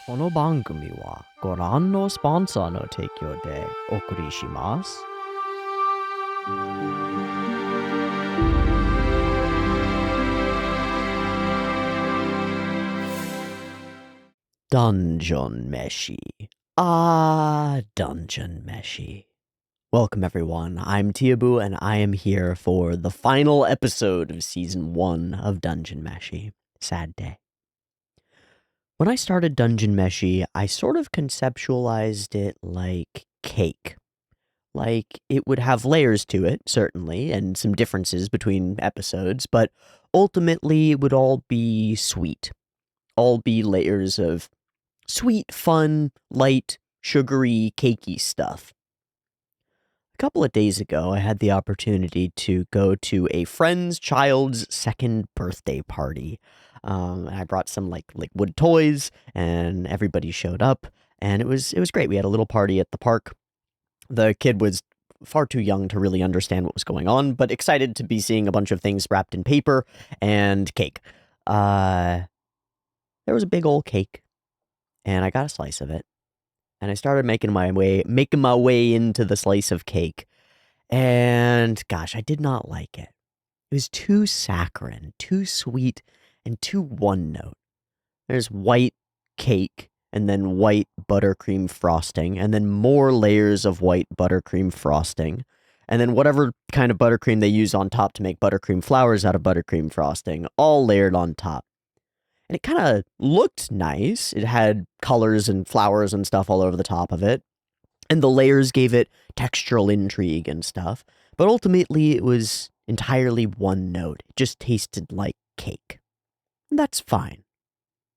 この番組はご覧のスポンサーの提供でお送りします。Dungeon Meshi. Dungeon Meshi. Welcome everyone, I'm Teeaboo and I am here for the final episode of Season 1 of Dungeon Meshi. Sad day. When I started Dungeon Meshi, I sort of conceptualized it like cake. Like, it would have layers to it, certainly, and some differences between episodes, but ultimately it would all be sweet. All be layers of sweet, fun, light, sugary, cakey stuff. A couple of days ago, I had the opportunity to go to a friend's child's second birthday party. I brought some like wood toys, and everybody showed up, and it was great. We had a little party at the park. The kid was far too young to really understand what was going on, but excited to be seeing a bunch of things wrapped in paper and cake. There was a big old cake, and I got a slice of it, and I started making my way into the slice of cake, and gosh, I did not like it. It was too saccharine, too sweet, and too one note. There's white cake, and then white buttercream frosting, and then more layers of white buttercream frosting, and then whatever kind of buttercream they use on top to make buttercream flowers out of buttercream frosting, all layered on top. And it kind of looked nice. It had colors and flowers and stuff all over the top of it, and the layers gave it textural intrigue and stuff, but ultimately it was entirely one note. It just tasted like cake. And that's fine.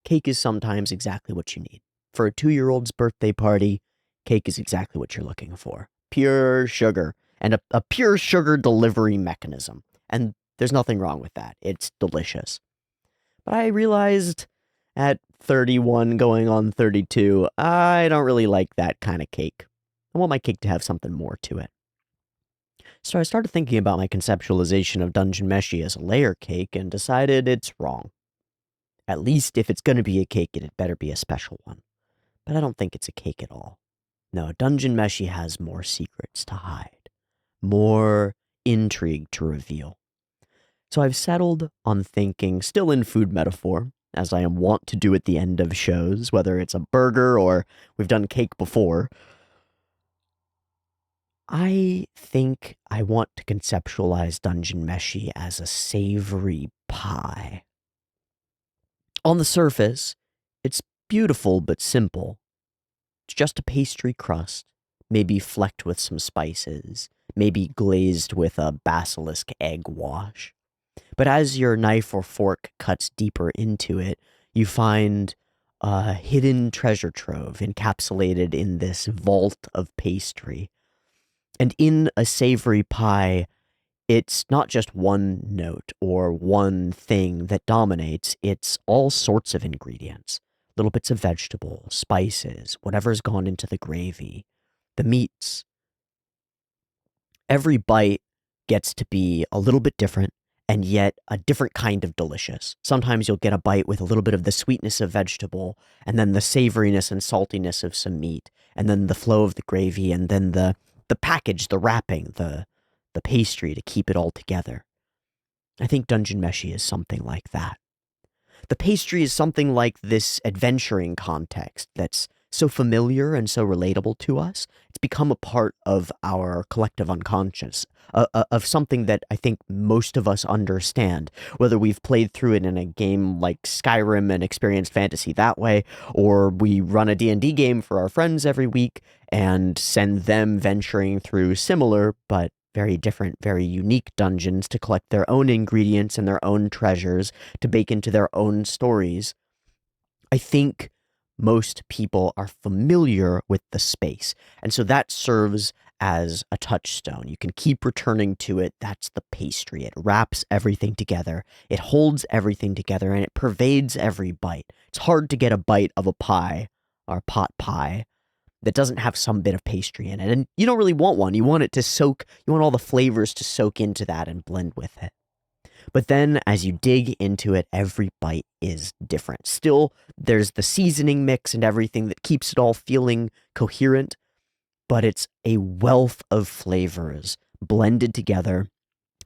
Cake is sometimes exactly what you need. For a 2-year-old's birthday party, cake is exactly what you're looking for. Pure sugar, and a pure sugar delivery mechanism. And there's nothing wrong with that. It's delicious. But I realized at 31 going on 32, I don't really like that kind of cake. I want my cake to have something more to it. So I started thinking about my conceptualization of Dungeon Meshi as a layer cake and decided it's wrong. At least if it's going to be a cake, it better be a special one. But I don't think it's a cake at all. No, Dungeon Meshi has more secrets to hide, more intrigue to reveal. So I've settled on thinking, still in food metaphor, as I am wont to do at the end of shows, whether it's a burger or we've done cake before. I think I want to conceptualize Dungeon Meshi as a savory pie. On the surface, it's beautiful but simple. It's just a pastry crust, maybe flecked with some spices, maybe glazed with a basilisk egg wash. But as your knife or fork cuts deeper into it, you find a hidden treasure trove encapsulated in this vault of pastry. And in a savory pie, it's not just one note or one thing that dominates, it's all sorts of ingredients. Little bits of vegetables, spices, whatever's gone into the gravy, the meats. Every bite gets to be a little bit different, and yet a different kind of delicious. Sometimes you'll get a bite with a little bit of the sweetness of vegetable, and then the savoriness and saltiness of some meat, and then the flow of the gravy, and then the package, the wrapping, the pastry to keep it all together. I think Dungeon Meshi is something like that. The pastry is something like this adventuring context that's so familiar and so relatable to us. It's become a part of our collective unconscious, of something that I think most of us understand, whether we've played through it in a game like Skyrim and experienced fantasy that way, or we run a D&D game for our friends every week and send them venturing through similar but very different, very unique dungeons to collect their own ingredients and their own treasures to bake into their own stories. I think most people are familiar with the space, and so that serves as a touchstone. You can keep returning to it. That's the pastry. It wraps everything together. It holds everything together, and it pervades every bite. It's hard to get a bite of a pie, or pot pie, that doesn't have some bit of pastry in it. And you don't really want one. You want it to soak, you want all the flavors to soak into that and blend with it. But then as you dig into it, every bite is different. Still, there's the seasoning mix and everything that keeps it all feeling coherent, but it's a wealth of flavors blended together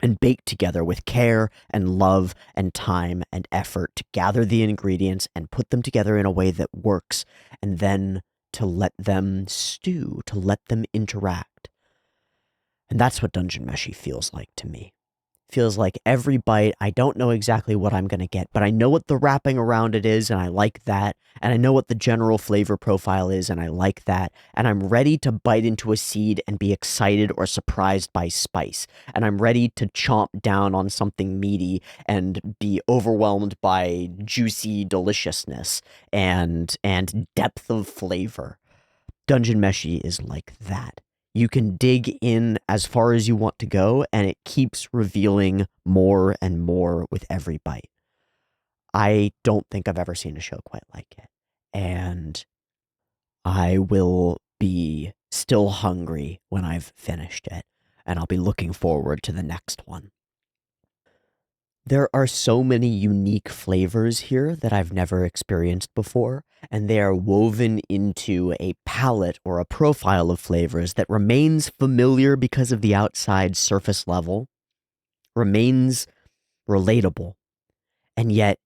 and baked together with care and love and time and effort to gather the ingredients and put them together in a way that works, and then to let them stew, to let them interact. And that's what Dungeon Meshi feels like to me. Feels like every bite, I don't know exactly what I'm going to get, but I know what the wrapping around it is, and I like that. And I know what the general flavor profile is, and I like that. And I'm ready to bite into a seed and be excited or surprised by spice. And I'm ready to chomp down on something meaty and be overwhelmed by juicy deliciousness and depth of flavor. Dungeon Meshi is like that. You can dig in as far as you want to go, and it keeps revealing more and more with every bite. I don't think I've ever seen a show quite like it. And I will be still hungry when I've finished it, and I'll be looking forward to the next one. There are so many unique flavors here that I've never experienced before, and they are woven into a palette or a profile of flavors that remains familiar because of the outside surface level, remains relatable, and yet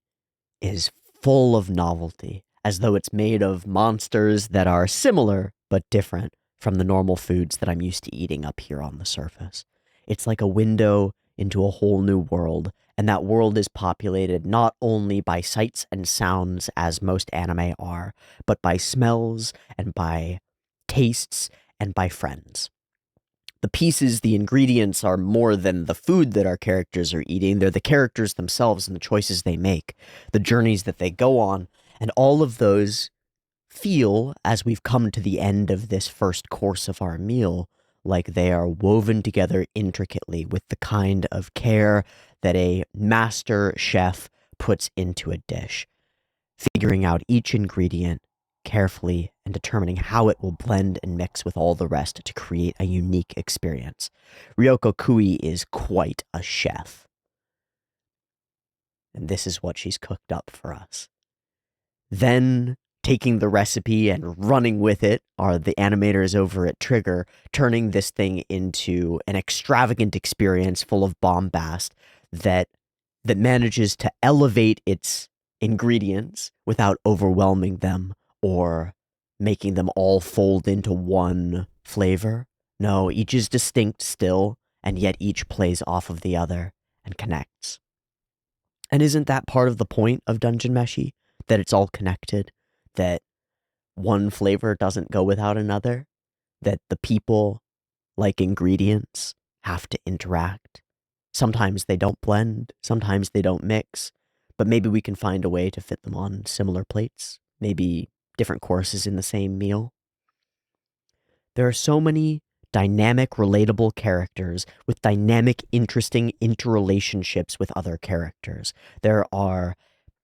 is full of novelty, as though it's made of monsters that are similar but different from the normal foods that I'm used to eating up here on the surface. It's like a window into a whole new world, and that world is populated not only by sights and sounds as most anime are, but by smells and by tastes and by friends. The pieces, the ingredients are more than the food that our characters are eating. They're the characters themselves and the choices they make, the journeys that they go on, and all of those feel, as we've come to the end of this first course of our meal, like they are woven together intricately with the kind of care that a master chef puts into a dish, figuring out each ingredient carefully and determining how it will blend and mix with all the rest to create a unique experience. Ryoko Kui is quite a chef, and this is what she's cooked up for us. Then, taking the recipe and running with it are the animators over at Trigger, turning this thing into an extravagant experience full of bombast that manages to elevate its ingredients without overwhelming them or making them all fold into one flavor. No, each is distinct still, and yet each plays off of the other and connects. And isn't that part of the point of Dungeon Meshi? That it's all connected? That one flavor doesn't go without another? That the people, like ingredients, have to interact? Sometimes they don't blend, sometimes they don't mix, but maybe we can find a way to fit them on similar plates, maybe different courses in the same meal. There are so many dynamic, relatable characters with dynamic, interesting interrelationships with other characters. There are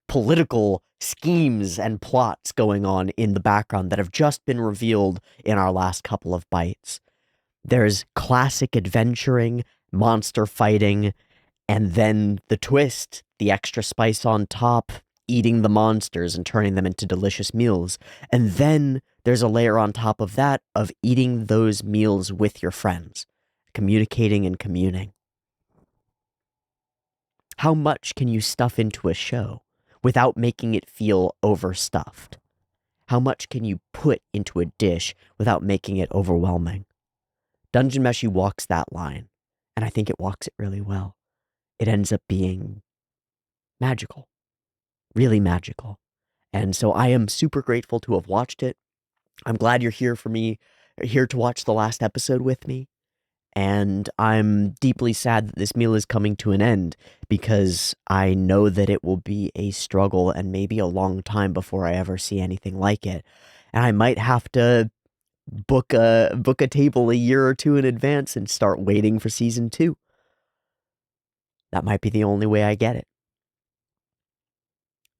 political schemes and plots going on in the background that have just been revealed in our last couple of bites. There's classic adventuring, monster fighting, and then the twist, the extra spice on top, eating the monsters and turning them into delicious meals. And then there's a layer on top of that of eating those meals with your friends, communicating and communing. How much can you stuff into a show without making it feel overstuffed? How much can you put into a dish without making it overwhelming? Dungeon Meshi walks that line, and I think it walks it really well. It ends up being magical, really magical. And so I am super grateful to have watched it. I'm glad you're here to watch the last episode with me. And I'm deeply sad that this meal is coming to an end because I know that it will be a struggle and maybe a long time before I ever see anything like it. And I might have to book a table a year or two in advance and start waiting for season 2. That might be the only way I get it.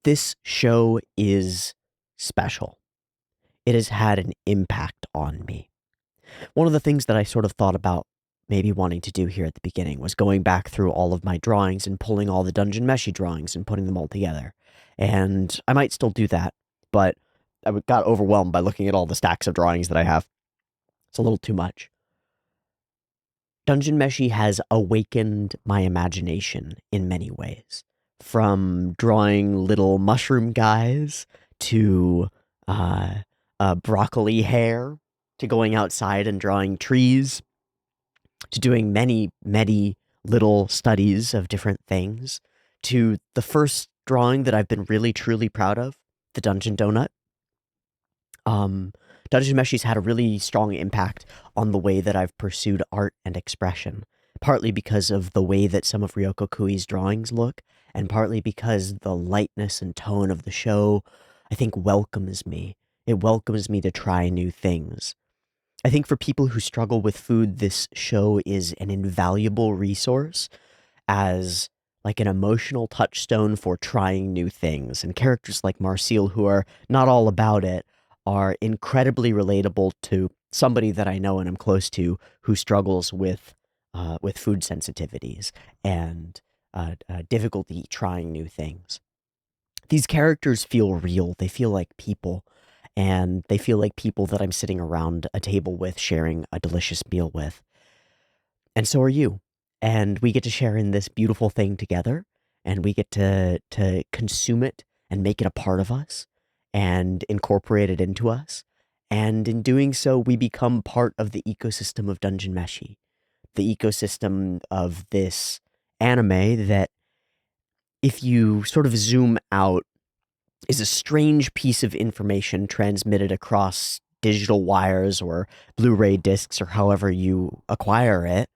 This show is special. It has had an impact on me. One of the things that I sort of thought about maybe wanting to do here at the beginning was going back through all of my drawings and pulling all the Dungeon Meshi drawings and putting them all together. And I might still do that, but I got overwhelmed by looking at all the stacks of drawings that I have. It's a little too much. Dungeon Meshi has awakened my imagination in many ways. From drawing little mushroom guys to broccoli hair, to going outside and drawing trees, to doing many, many little studies of different things, to the first drawing that I've been really, truly proud of, the Dungeon Donut. Dungeon Meshi's had a really strong impact on the way that I've pursued art and expression, partly because of the way that some of Ryoko Kui's drawings look, and partly because the lightness and tone of the show, I think, welcomes me. It welcomes me to try new things. I think for people who struggle with food, this show is an invaluable resource as like an emotional touchstone for trying new things. And characters like Marcel, who are not all about it, are incredibly relatable to somebody that I know and I'm close to who struggles with food sensitivities and difficulty trying new things. These characters feel real. They feel like people. And they feel like people that I'm sitting around a table with, sharing a delicious meal with. And so are you. And we get to share in this beautiful thing together, and we get to consume it and make it a part of us and incorporate it into us. And in doing so, we become part of the ecosystem of Dungeon Meshi, the ecosystem of this anime that, if you sort of zoom out, is a strange piece of information transmitted across digital wires or Blu-ray discs or however you acquire it.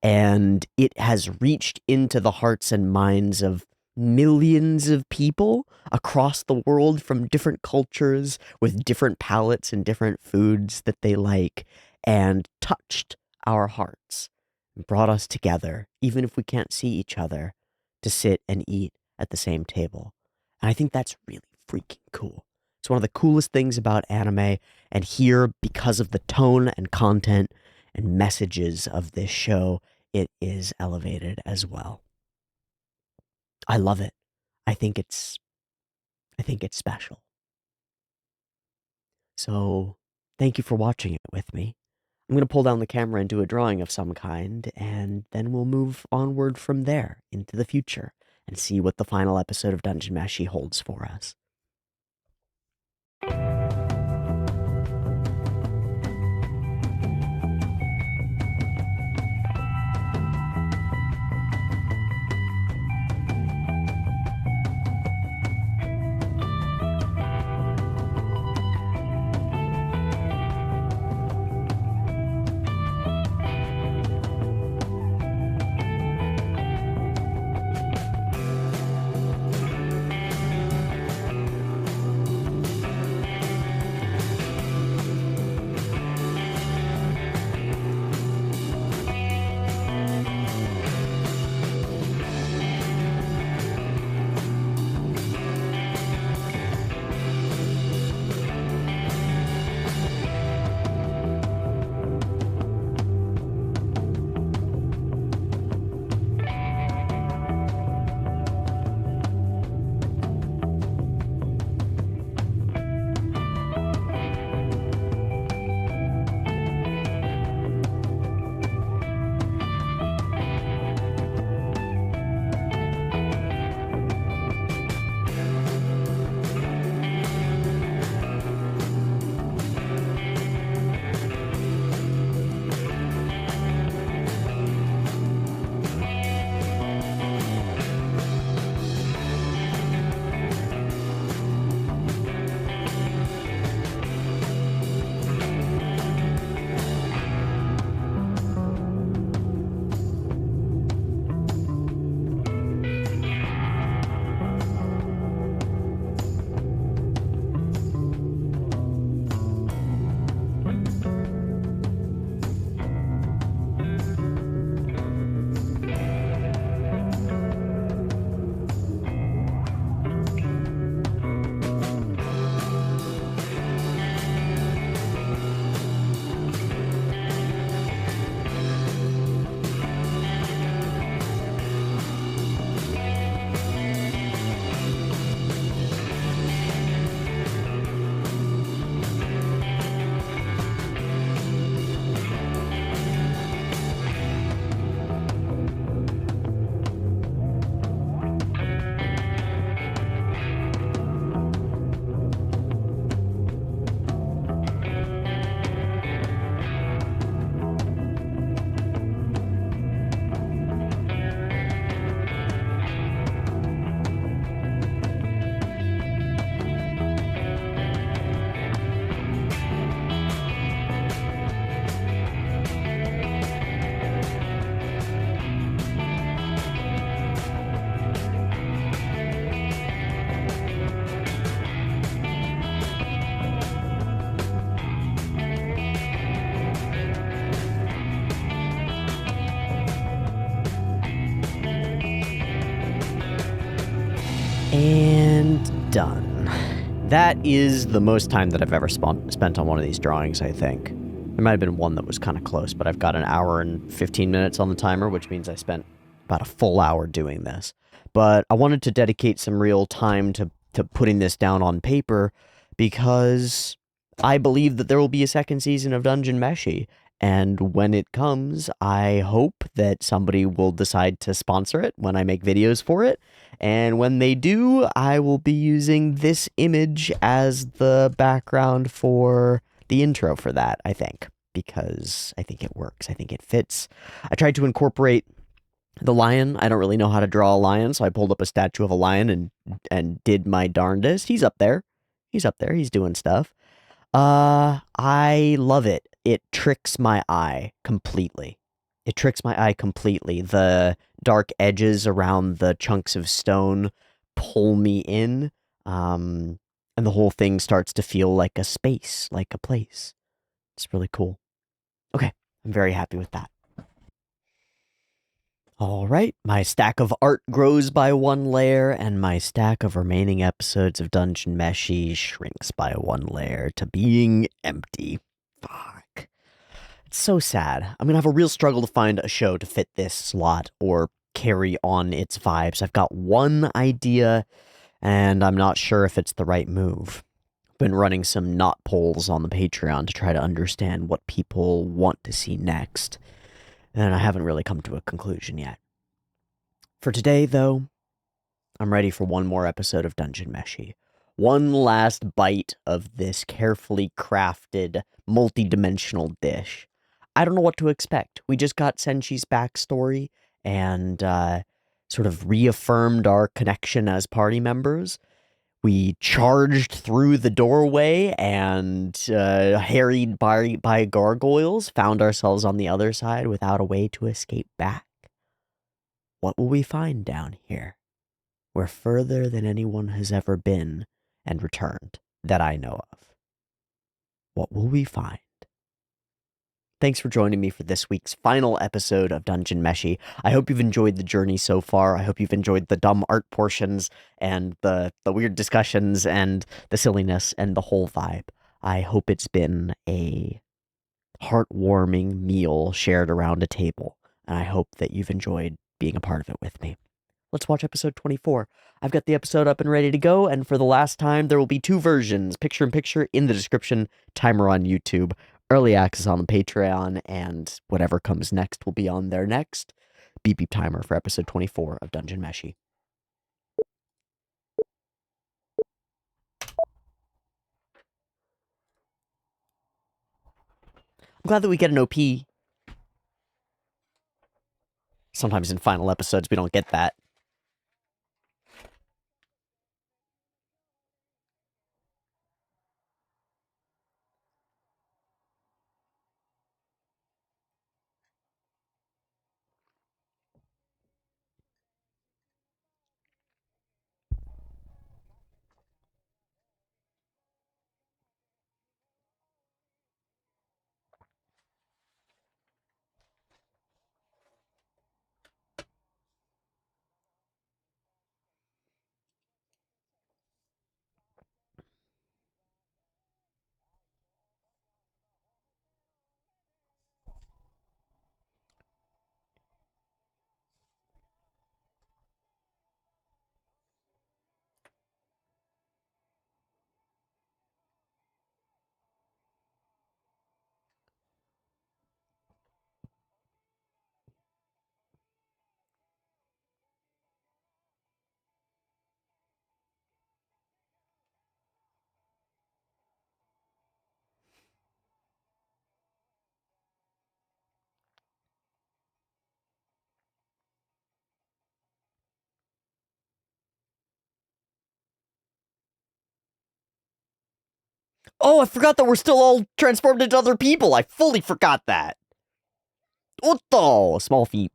And it has reached into the hearts and minds of millions of people across the world from different cultures with different palates and different foods that they like, and touched our hearts, and brought us together, even if we can't see each other, to sit and eat at the same table. And I think that's really freaking cool. It's one of the coolest things about anime, and here, because of the tone and content and messages of this show, it is elevated as well. I love it. I think it's special. So, thank you for watching it with me. I'm going to pull down the camera and do a drawing of some kind, and then we'll move onward from there into the future and see what the final episode of Dungeon Meshi holds for us. done. That is the most time that I've ever spent on one of these drawings, I think. There might have been one that was kind of close, but I've got an hour and 15 minutes on the timer, which means I spent about a full hour doing this. But I wanted to dedicate some real time to putting this down on paper because I believe that there will be a second season of Dungeon Meshi. And when it comes, I hope that somebody will decide to sponsor it when I make videos for it. And when they do, I will be using this image as the background for the intro for that, I think, because I think it works. I think it fits. I tried to incorporate the lion. I don't really know how to draw a lion, so I pulled up a statue of a lion and did my darndest. He's up there. He's up there. He's doing stuff. I love it. It tricks my eye completely. It tricks my eye completely. The dark edges around the chunks of stone pull me in, and the whole thing starts to feel like a space, like a place. It's really cool. Okay, I'm very happy with that. All right, my stack of art grows by one layer, and my stack of remaining episodes of Dungeon Meshi shrinks by one layer to being empty. Fuck. It's so sad. I'm gonna have a real struggle to find a show to fit this slot or carry on its vibes. I've got one idea, and I'm not sure if it's the right move. I've been running some knot polls on the Patreon to try to understand what people want to see next, and I haven't really come to a conclusion yet. For today, though, I'm ready for one more episode of Dungeon Meshi. One last bite of this carefully crafted, multi-dimensional dish. I don't know what to expect. We just got Senshi's backstory and sort of reaffirmed our connection as party members. We charged through the doorway and, harried by gargoyles, found ourselves on the other side without a way to escape back. What will we find down here? We're further than anyone has ever been and returned, that I know of. What will we find? Thanks for joining me for this week's final episode of Dungeon Meshi. I hope you've enjoyed the journey so far. I hope you've enjoyed the dumb art portions and the weird discussions and the silliness and the whole vibe. I hope it's been a heartwarming meal shared around a table, and I hope that you've enjoyed being a part of it with me. Let's watch episode 24. I've got the episode up and ready to go, and for the last time, there will be two versions, picture-in-picture in the description, timer on YouTube, early access on the Patreon, and whatever comes next will be on there next. Beep beep timer for episode 24 of Dungeon Meshi. I'm glad that we get an OP. Sometimes in final episodes, we don't get that. Oh, I forgot that we're still all transformed into other people. I fully forgot that. Otto, small feet.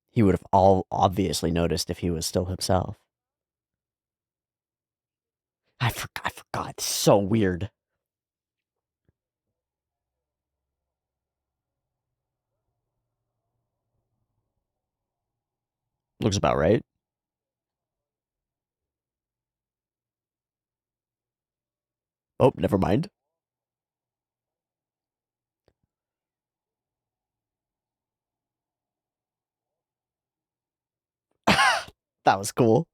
He would have all obviously noticed if he was still himself. I forgot. So weird. Looks about right. Oh, never mind. That was cool.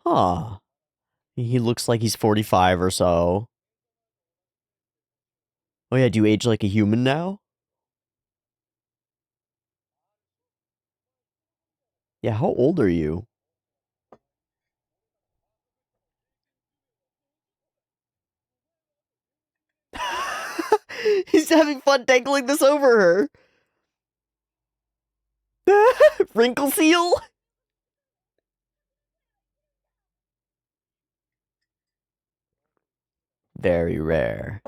Huh. He looks like he's 45 or so. Oh yeah, do you age like a human now? Yeah, how old are you? He's having fun dangling this over her. Wrinkle seal? Very rare.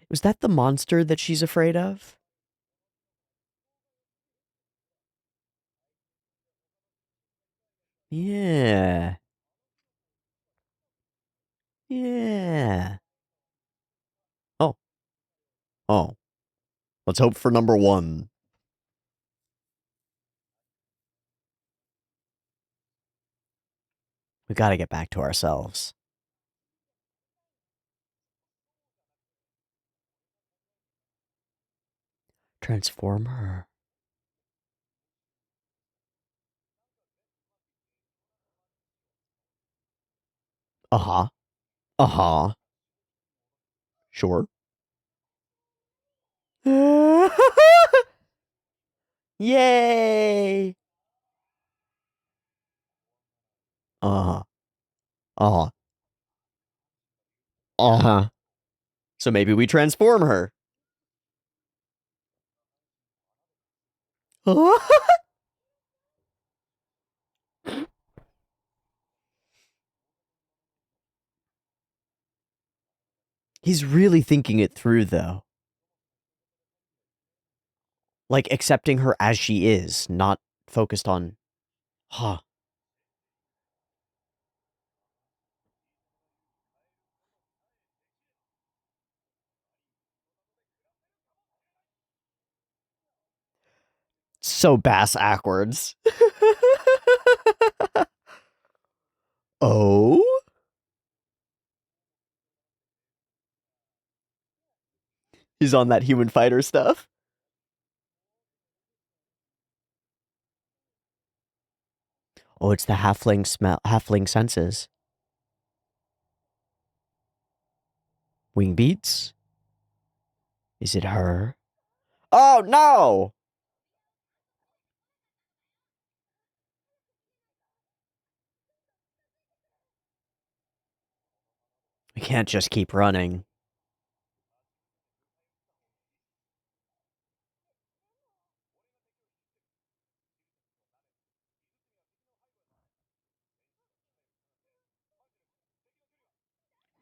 Was that the monster that she's afraid of? Yeah. Yeah. Oh. Oh. Let's hope for number one. We gotta get back to ourselves. Transform her. Uh-huh. Uh-huh. Sure. Yay! Uh-huh. Uh-huh. Uh-huh. So maybe we transform her. He's really thinking it through, though. Like, accepting her as she is, not focused on... Huh. So bass-ackwards. Oh? He's on that human fighter stuff. Oh, it's the halfling smell, halfling senses. Wing beats? Is it her? Oh, no! We can't just keep running.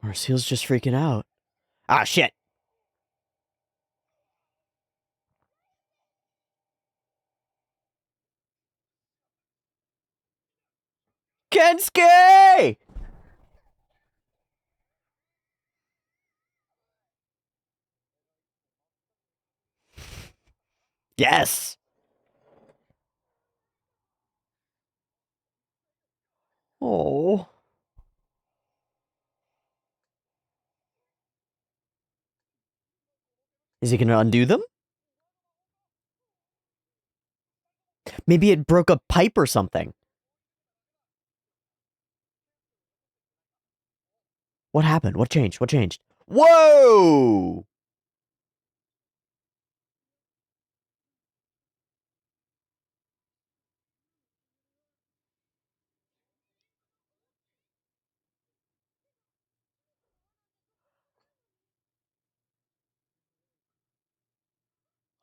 Marciel's just freaking out. Ah, shit! Kensuke! Yes! Oh. Is he gonna undo them? Maybe it broke a pipe or something. What happened? What changed? What changed? Whoa!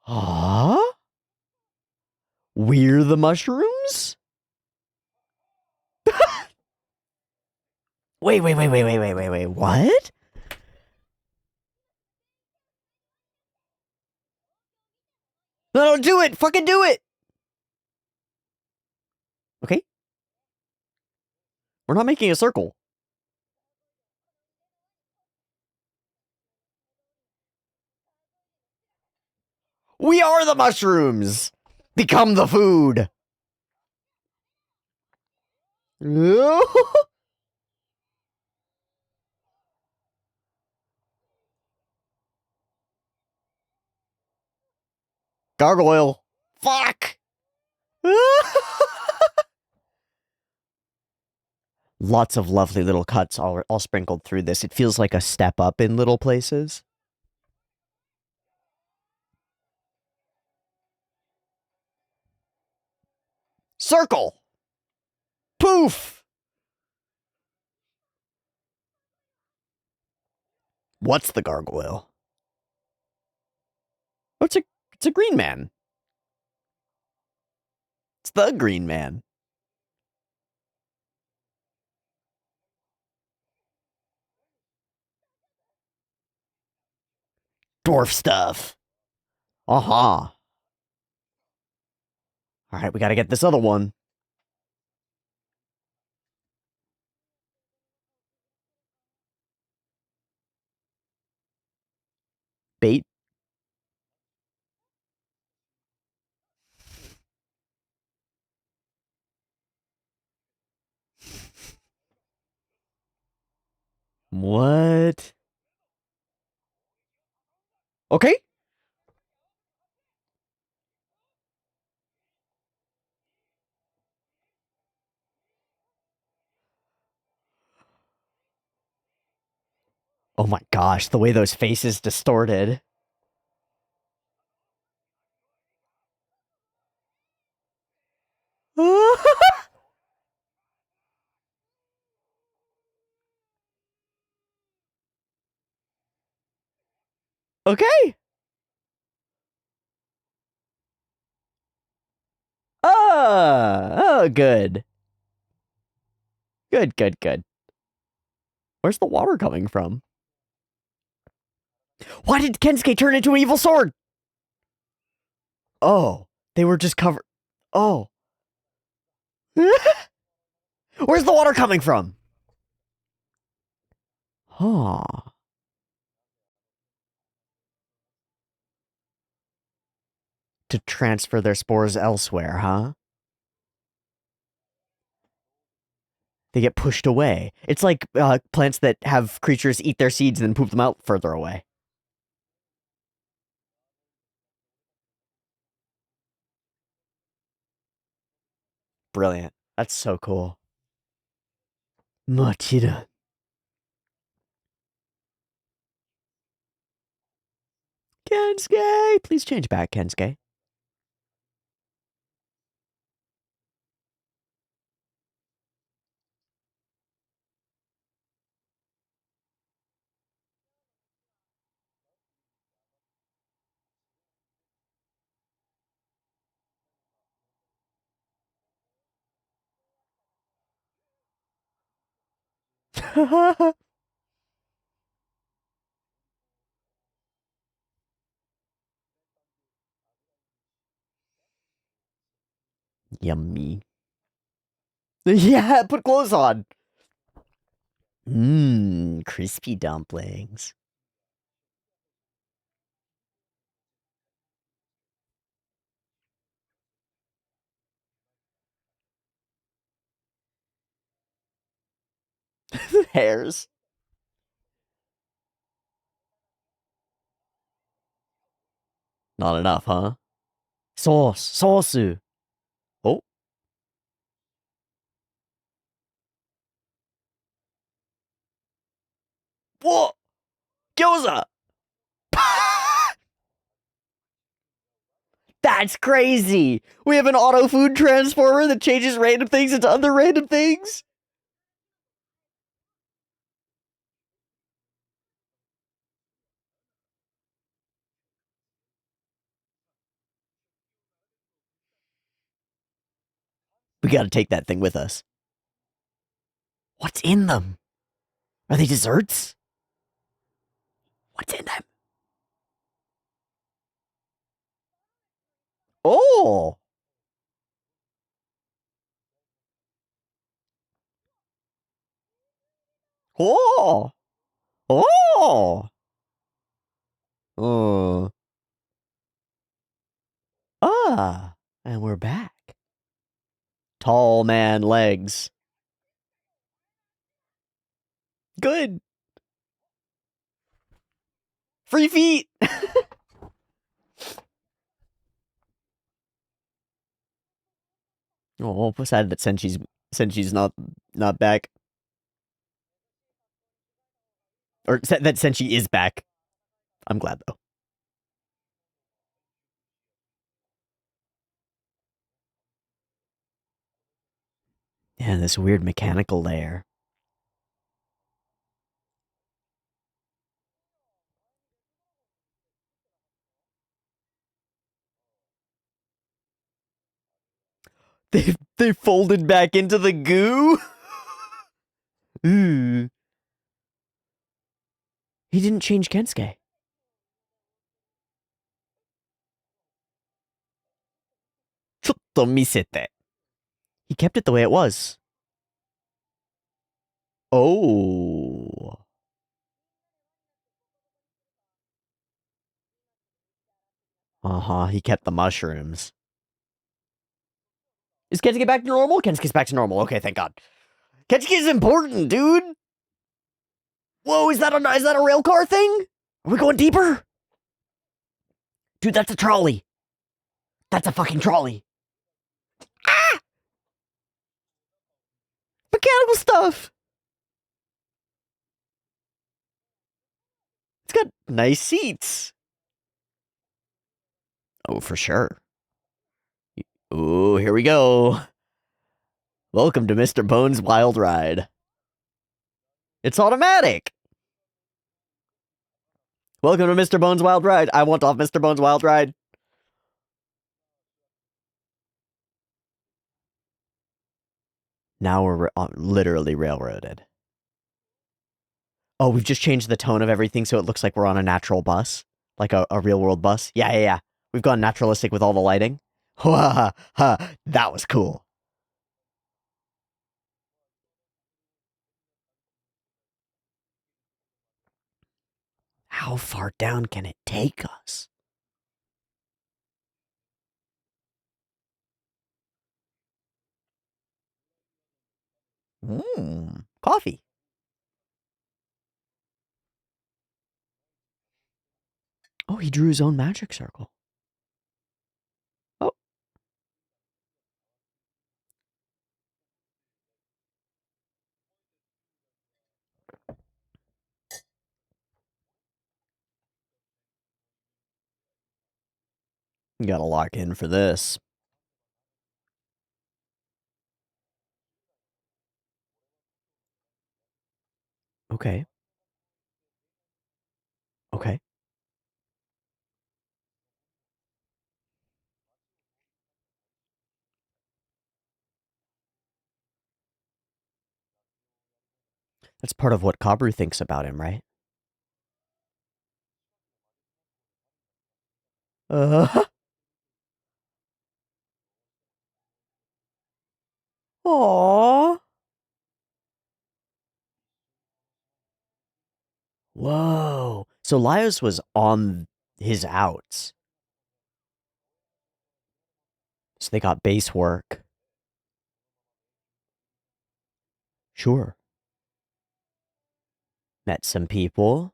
Huh? We're the mushrooms? Wait, what? No, do it! Fucking do it! Okay. We're not making a circle. We are the mushrooms! Become the food! Gargoyle. Fuck! Lots of lovely little cuts all sprinkled through this. It feels like a step up in little places. Circle! Poof! What's the gargoyle? Oh, it's a green man. It's the green man. Dwarf stuff. Uh-huh. Alright, we gotta get this other one. Bait. What? Okay. Oh my gosh, the way those faces distorted. Okay. Oh, good. Good, good, good. Where's the water coming from? Why did Kensuke turn into an evil sword? Oh, they were just covered. Oh. Where's the water coming from? Huh. To transfer their spores elsewhere, huh? They get pushed away. It's like plants that have creatures eat their seeds and then poop them out further away. Brilliant. That's so cool. Mochida. Kensuke! Please change back, Kensuke. Yummy. Yeah, put clothes on. Mmm, crispy dumplings. Hairs. Not enough, huh? Sauce. Oh. Whoa! Gyoza! That's crazy! We have an auto food transformer that changes random things into other random things? We gotta take that thing with us. What's in them? Are they desserts? What's in them? Oh! Oh! Oh! Oh. And we're back. Tall man legs. Good. Free feet. Oh, sad that Senchi's not back. Or that Senchi is back. I'm glad though. Yeah, this weird mechanical layer. They folded back into the goo. Ooh. He didn't change Kensuke. Chotto misete. He kept it the way it was. Oh. He kept the mushrooms. Is Kensuke back to normal? Kensuke's back to normal. Okay, thank God. Kensuke is important, dude. Whoa, is that a rail car thing? Are we going deeper? Dude, that's a trolley. That's a fucking trolley. Ah! Mechanical stuff. It's got nice seats. Oh, for sure. Ooh, here we go. Welcome to Mr. Bones' Wild Ride. It's automatic. Welcome to Mr. Bones' Wild Ride. I want off Mr. Bones' Wild Ride. Now we're literally railroaded. Oh, we've just changed the tone of everything so it looks like we're on a natural bus. Like a real world bus. Yeah. We've gone naturalistic with all the lighting. That was cool. How far down can it take us? Coffee. Oh, he drew his own magic circle. Oh. You gotta lock in for this. Okay. Okay. That's part of what Kabru thinks about him, right? Uh. Aww. Whoa. So Laios was on his outs. So they got base work. Sure. Met some people.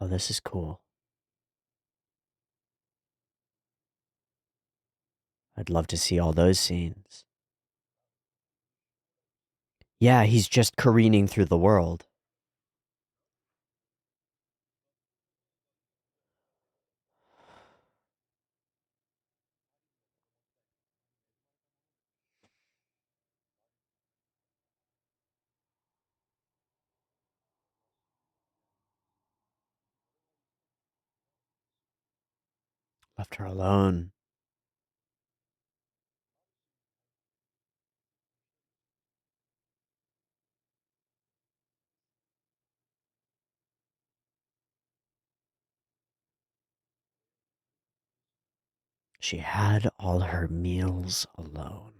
Oh, this is cool. I'd love to see all those scenes. Yeah, he's just careening through the world. Left her alone. She had all her meals alone.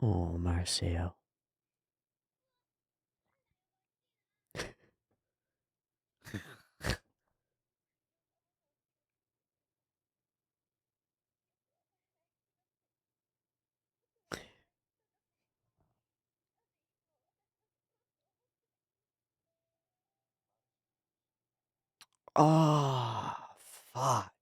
Oh, Marcio. Oh, fuck.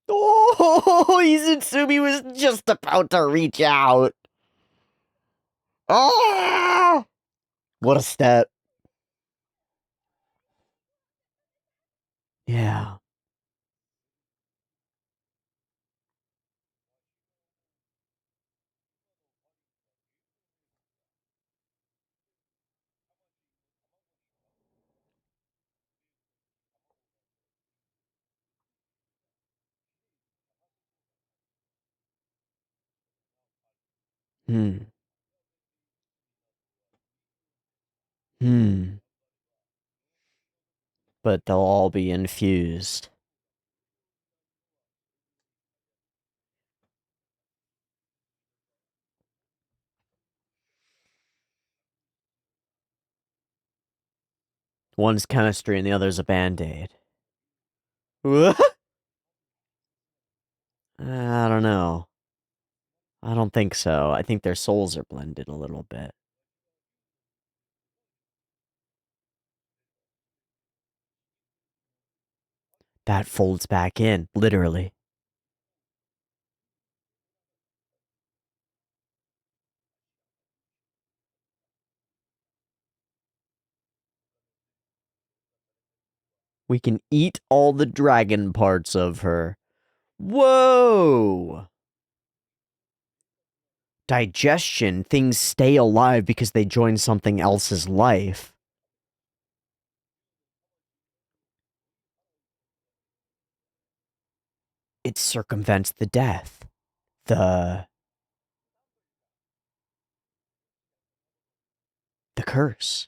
Oh, Izutsumi was just about to reach out. Oh, what a step. Yeah. Hmm. Hmm. But they'll all be infused. One's chemistry and the other's a band-aid. I don't know. I don't think so. I think their souls are blended a little bit. That folds back in, literally. We can eat all the dragon parts of her. Whoa! Digestion, things stay alive because they join something else's life. It circumvents the death. The curse.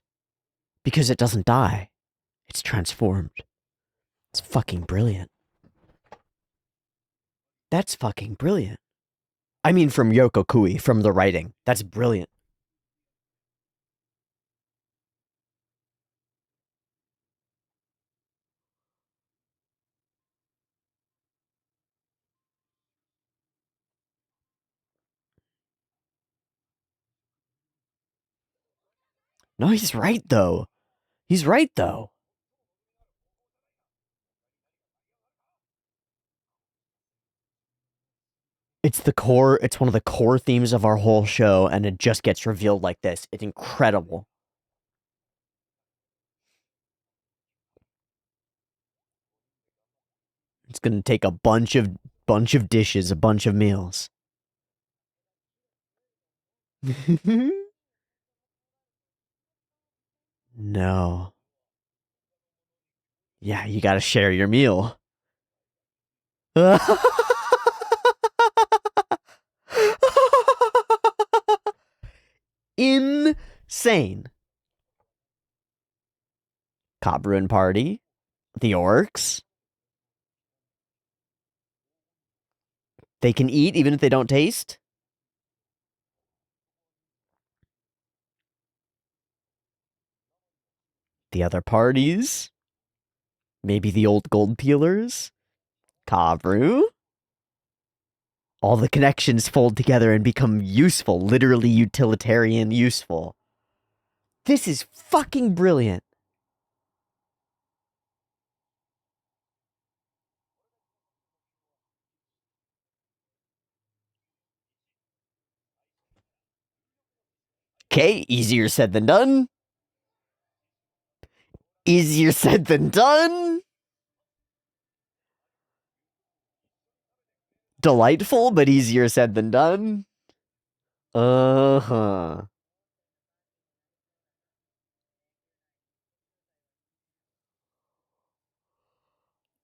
Because it doesn't die. It's transformed. It's fucking brilliant. That's fucking brilliant. I mean from Yoko Kui, from the writing. That's brilliant. No, he's right though. He's right though. It's one of the core themes of our whole show, and it just gets revealed like this. It's incredible. It's gonna take a bunch of dishes, a bunch of meals. No. Yeah, you gotta share your meal. Insane. Cobra Party, the orcs. They can eat even if they don't taste. The other parties. Maybe the old gold peelers. Kavru. All the connections fold together and become useful, literally utilitarian useful. This is fucking brilliant. Okay, easier said than done. Easier said than done. Delightful, but easier said than done. Uh-huh.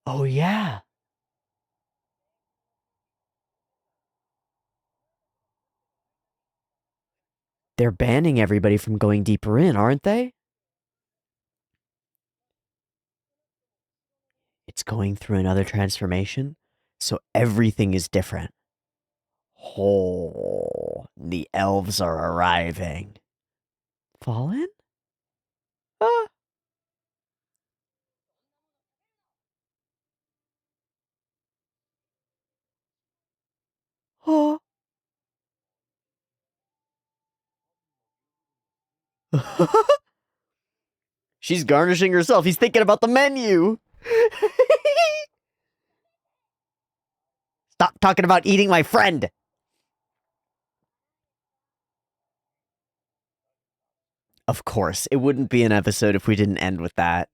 Oh, yeah. They're banning everybody from going deeper in, aren't they? It's going through another transformation, so everything is different. Oh, the elves are arriving. Fallen? Ah. Oh. She's garnishing herself. He's thinking about the menu. Stop talking about eating my friend. Of course, it wouldn't be an episode if we didn't end with that.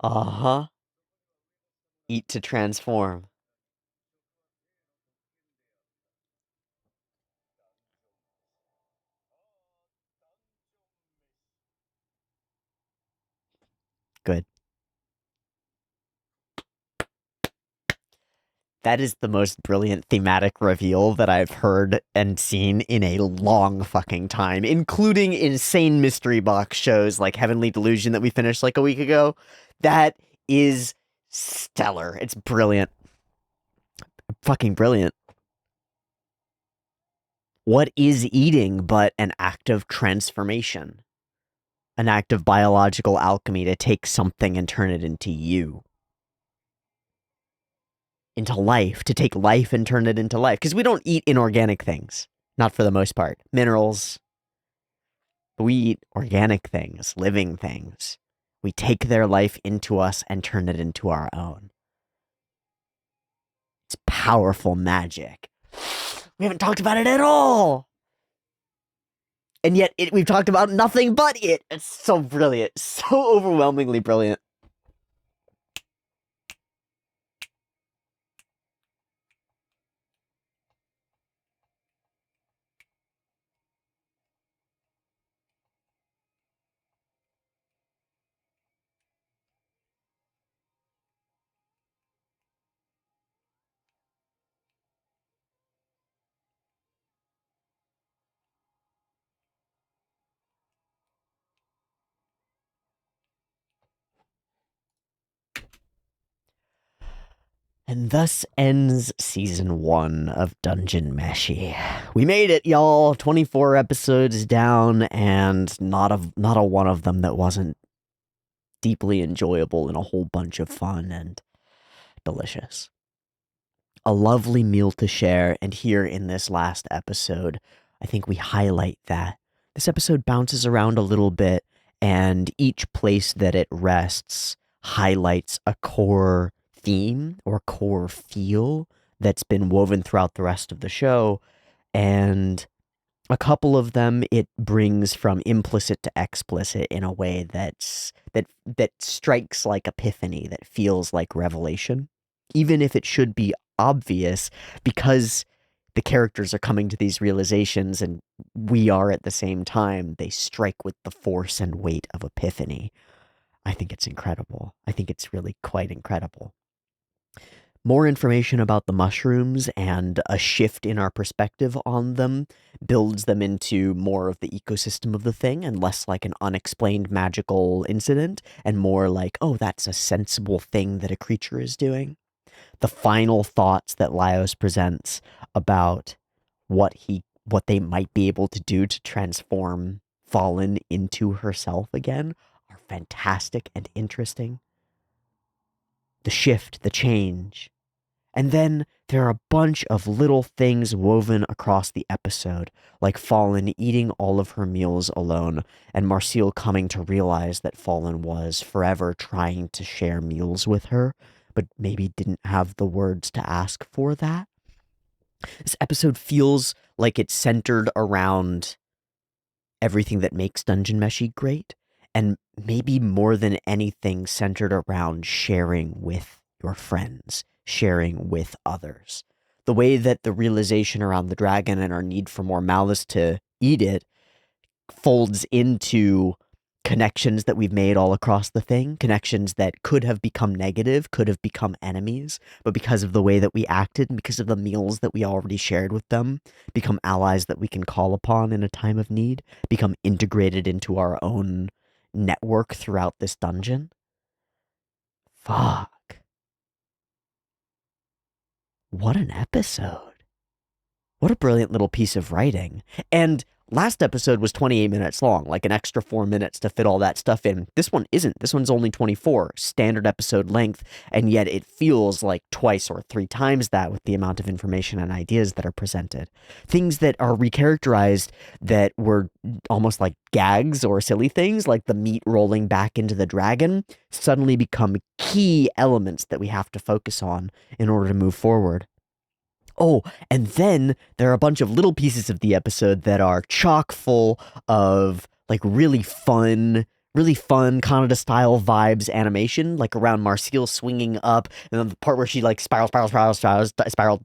Uh-huh. Eat to transform. Good. That is the most brilliant thematic reveal that I've heard and seen in a long fucking time, including insane mystery box shows like Heavenly Delusion that we finished like a week ago. That is stellar. It's brilliant. Fucking brilliant. What is eating but an act of transformation? An act of biological alchemy to take something and turn it into you. Into life, to take life and turn it into life. Because we don't eat inorganic things, not for the most part. Minerals. But we eat organic things, living things. We take their life into us and turn it into our own. It's powerful magic. We haven't talked about it at all. And yet we've talked about nothing but it. It's so brilliant. So overwhelmingly brilliant. And thus ends season 1 of Dungeon Meshi. We made it, y'all. 24 episodes down, and not a one of them that wasn't deeply enjoyable and a whole bunch of fun and delicious. A lovely meal to share, and here in this last episode, I think we highlight that. This episode bounces around a little bit, and each place that it rests highlights a core theme or core feel that's been woven throughout the rest of the show, and a couple of them it brings from implicit to explicit in a way that strikes like epiphany, that feels like revelation, even if it should be obvious, because the characters are coming to these realizations and we are at the same time. They strike with the force and weight of epiphany. I think it's incredible. I think it's really quite incredible. More information about the mushrooms and a shift in our perspective on them builds them into more of the ecosystem of the thing and less like an unexplained magical incident and more like, oh, that's a sensible thing that a creature is doing. The final thoughts that Laios presents about what they might be able to do to transform Fallen into herself again are fantastic and interesting. The shift, the change. And then there are a bunch of little things woven across the episode, like Fallen eating all of her meals alone, and Marcille coming to realize that Fallen was forever trying to share meals with her, but maybe didn't have the words to ask for that. This episode feels like it's centered around everything that makes Dungeon Meshi great, and maybe more than anything centered around sharing with your friends, sharing with others. The way that the realization around the dragon and our need for more malice to eat it folds into connections that we've made all across the thing, connections that could have become negative, could have become enemies, but because of the way that we acted and because of the meals that we already shared with them, become allies that we can call upon in a time of need, become integrated into our own network throughout this dungeon. Fuck. What an episode. What a brilliant little piece of writing. And last episode was 28 minutes long, like an extra 4 minutes to fit all that stuff in. This one isn't. This one's only 24, standard episode length, and yet it feels like twice or 3 times that with the amount of information and ideas that are presented. Things that are recharacterized that were almost like gags or silly things, like the meat rolling back into the dragon, suddenly become key elements that we have to focus on in order to move forward. Oh, and then there are a bunch of little pieces of the episode that are chock full of like really fun Canada style vibes animation, like around Marcille swinging up, and then the part where she like spiral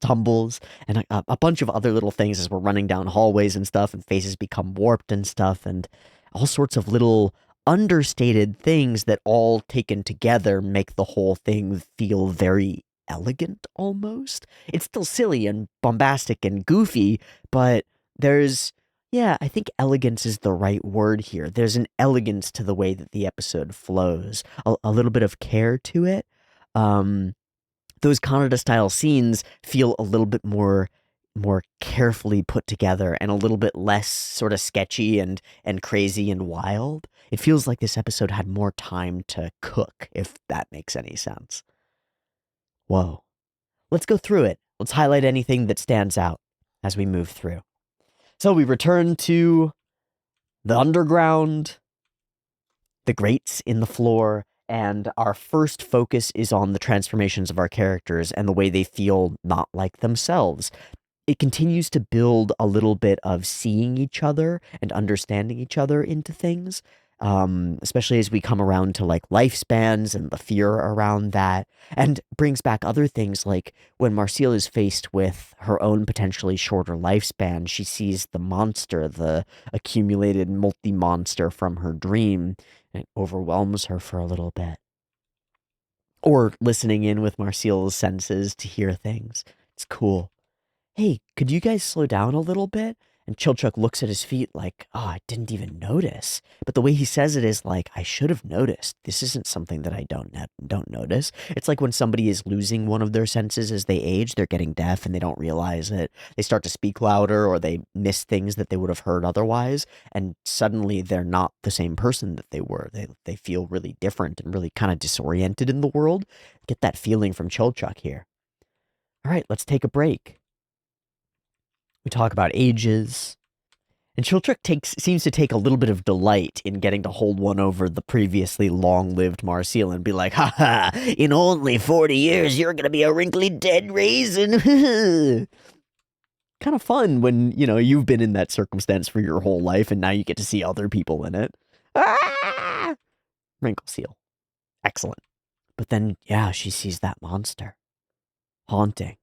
tumbles, and a bunch of other little things as we're running down hallways and stuff, and faces become warped and stuff, and all sorts of little understated things that all taken together make the whole thing feel very elegant almost. It's still silly and bombastic and goofy, but I think elegance is the right word here. There's an elegance to the way that the episode flows, a little bit of care to it. Those Canada style scenes feel a little bit more carefully put together and a little bit less sort of sketchy and crazy and wild. It feels like this episode had more time to cook, if that makes any sense. Whoa. Let's go through it. Let's highlight anything that stands out as we move through. So we return to the underground, the grates in the floor, and our first focus is on the transformations of our characters and the way they feel not like themselves. It continues to build a little bit of seeing each other and understanding each other into things, especially as we come around to like lifespans and the fear around that, and brings back other things like when Marcille is faced with her own potentially shorter lifespan, she sees the monster, the accumulated multi-monster from her dream, and it overwhelms her for a little bit. Or listening in with Marcille's senses to hear things. It's cool. Hey, could you guys slow down a little bit? And Chilchuk looks at his feet like, oh, I didn't even notice. But the way he says it is like, I should have noticed. This isn't something that I don't notice. It's like when somebody is losing one of their senses as they age, they're getting deaf and they don't realize it. They start to speak louder or they miss things that they would have heard otherwise. And suddenly they're not the same person that they were. They feel really different and really kind of disoriented in the world. Get that feeling from Chilchuk here. All right, let's take a break. We talk about ages. And Chilchuk seems to take a little bit of delight in getting to hold one over the previously long-lived Marcille and be like, ha, in only 40 years, you're going to be a wrinkly dead raisin. Kind of fun when, you've been in that circumstance for your whole life and now you get to see other people in it. Ah! Wrinkle seal. Excellent. But then, she sees that monster. Haunting.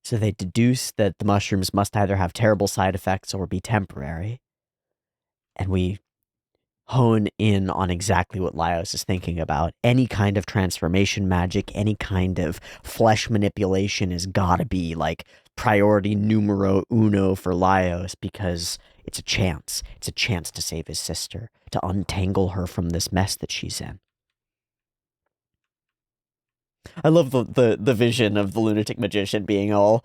So they deduce that the mushrooms must either have terrible side effects or be temporary. And we hone in on exactly what Laios is thinking about. Any kind of transformation magic, any kind of flesh manipulation has got to be like priority numero uno for Laios because it's a chance. It's a chance to save his sister, to untangle her from this mess that she's in. I love the vision of the lunatic magician being all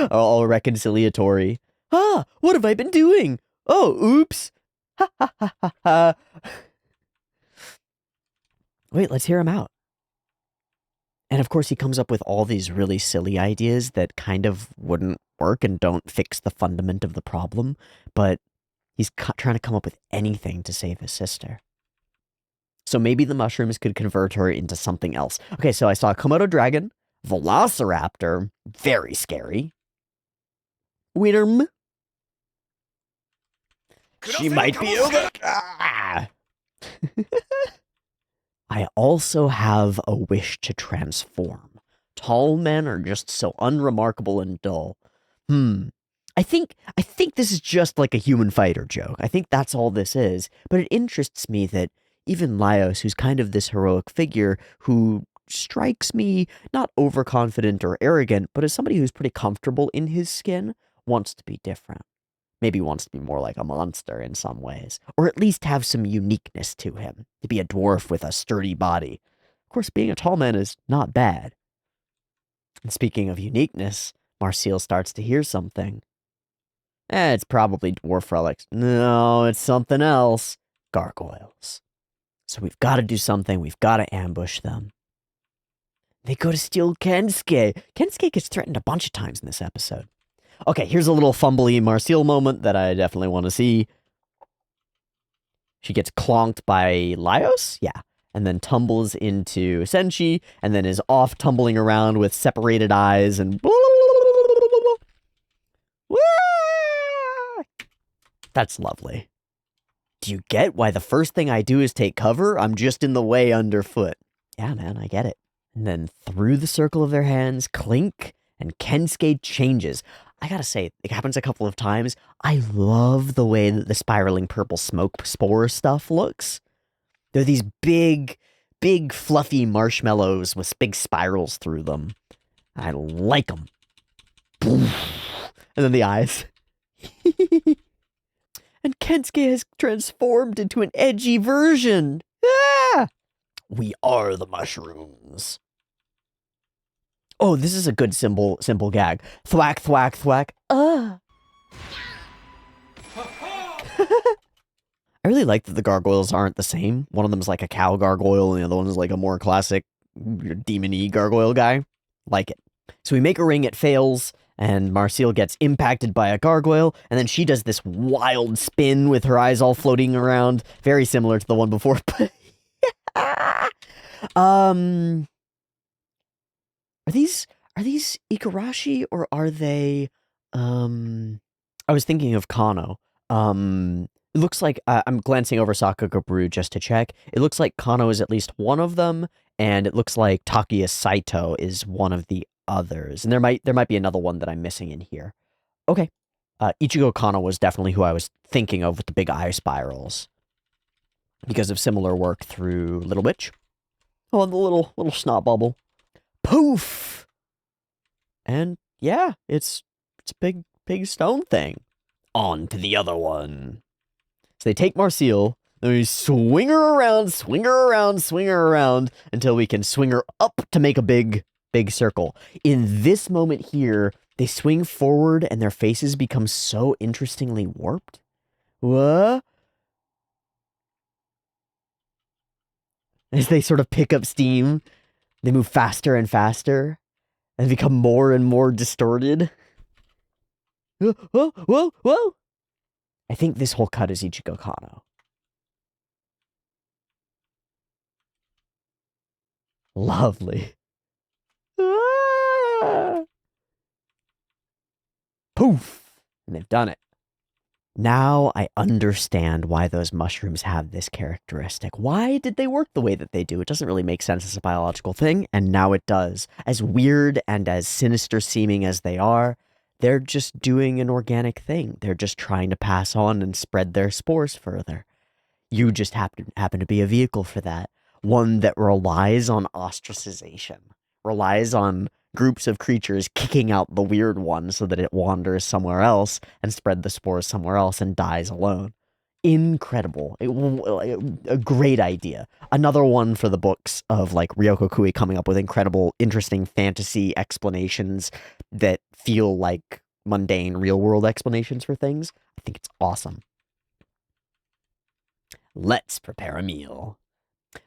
all reconciliatory. Ah, what have I been doing? Oh, oops. Ha ha ha ha ha. Wait, let's hear him out. And of course he comes up with all these really silly ideas that kind of wouldn't work and don't fix the fundament of the problem, but he's trying to come up with anything to save his sister. So maybe the mushrooms could convert her into something else. Okay, so I saw a Komodo dragon, velociraptor, very scary. Witterm. She might be over. Ah! I also have a wish to transform. Tall men are just so unremarkable and dull. I think this is just like a human fighter joke. I think that's all this is. But it interests me that even Laios, who's kind of this heroic figure who strikes me not overconfident or arrogant, but as somebody who's pretty comfortable in his skin, wants to be different. Maybe wants to be more like a monster in some ways, or at least have some uniqueness to him, to be a dwarf with a sturdy body. Of course, being a tall man is not bad. And speaking of uniqueness, Marcille starts to hear something. It's probably dwarf relics. No, it's something else. Gargoyles. So we've got to do something. We've got to ambush them. They go to steal Kensuke. Kensuke gets threatened a bunch of times in this episode. Okay, here's a little fumbly Marcille moment that I definitely want to see. She gets clonked by Laios? Yeah. And then tumbles into Senshi, and then is off tumbling around with separated eyes and... That's lovely. Do you get why the first thing I do is take cover? I'm just in the way underfoot. Yeah, man, I get it. And then through the circle of their hands, clink, and Kensuke changes. I gotta say, it happens a couple of times. I love the way that the spiraling purple smoke spore stuff looks. They're these big, fluffy marshmallows with big spirals through them. I like them. And then the eyes. And Kensuke has transformed into an edgy version. Ah! We are the mushrooms. Oh, this is a good simple gag. Thwack, thwack, thwack. I really like that the gargoyles aren't the same. One of them is like a cow gargoyle, and the other one is like a more classic demon-y gargoyle guy. Like it. So we make a ring, it fails, and Marcille gets impacted by a gargoyle, and then she does this wild spin with her eyes all floating around, very similar to the one before. Are these Igarashi, or are they, I was thinking of Kano. It looks like, I'm glancing over Sakagaburu just to check. It looks like Kano is at least one of them, and it looks like Takuya Saito is one of the others. And there might be another one that I'm missing in here. Okay. Ichigo Kano was definitely who I was thinking of with the big eye spirals, because of similar work through Little Witch. Oh, and the little snot bubble. Poof! And yeah, it's a big stone thing. On to the other one. So they take Marcille, and we swing her around, swing her around, swing her around, until we can swing her up to make a big circle. In this moment here, they swing forward, and their faces become so interestingly warped. What? As they sort of pick up steam, they move faster and faster, and become more and more distorted. Whoa, whoa, whoa! I think this whole cut is Ichigo Kano. Lovely. Ah! Poof! And they've done it. Now I understand why those mushrooms have this characteristic. Why did they work the way that they do? It doesn't really make sense as a biological thing, and now it does. As weird and as sinister seeming as they are, they're just doing an organic thing. They're just trying to pass on and spread their spores further. You just happen to be a vehicle for that. One that relies on ostracization, relies on groups of creatures kicking out the weird one so that it wanders somewhere else and spread the spores somewhere else and dies alone. Incredible. A great idea. Another one for the books of like Ryoko Kui coming up with incredible, interesting fantasy explanations that feel like mundane real world explanations for things. I think it's awesome. Let's prepare a meal.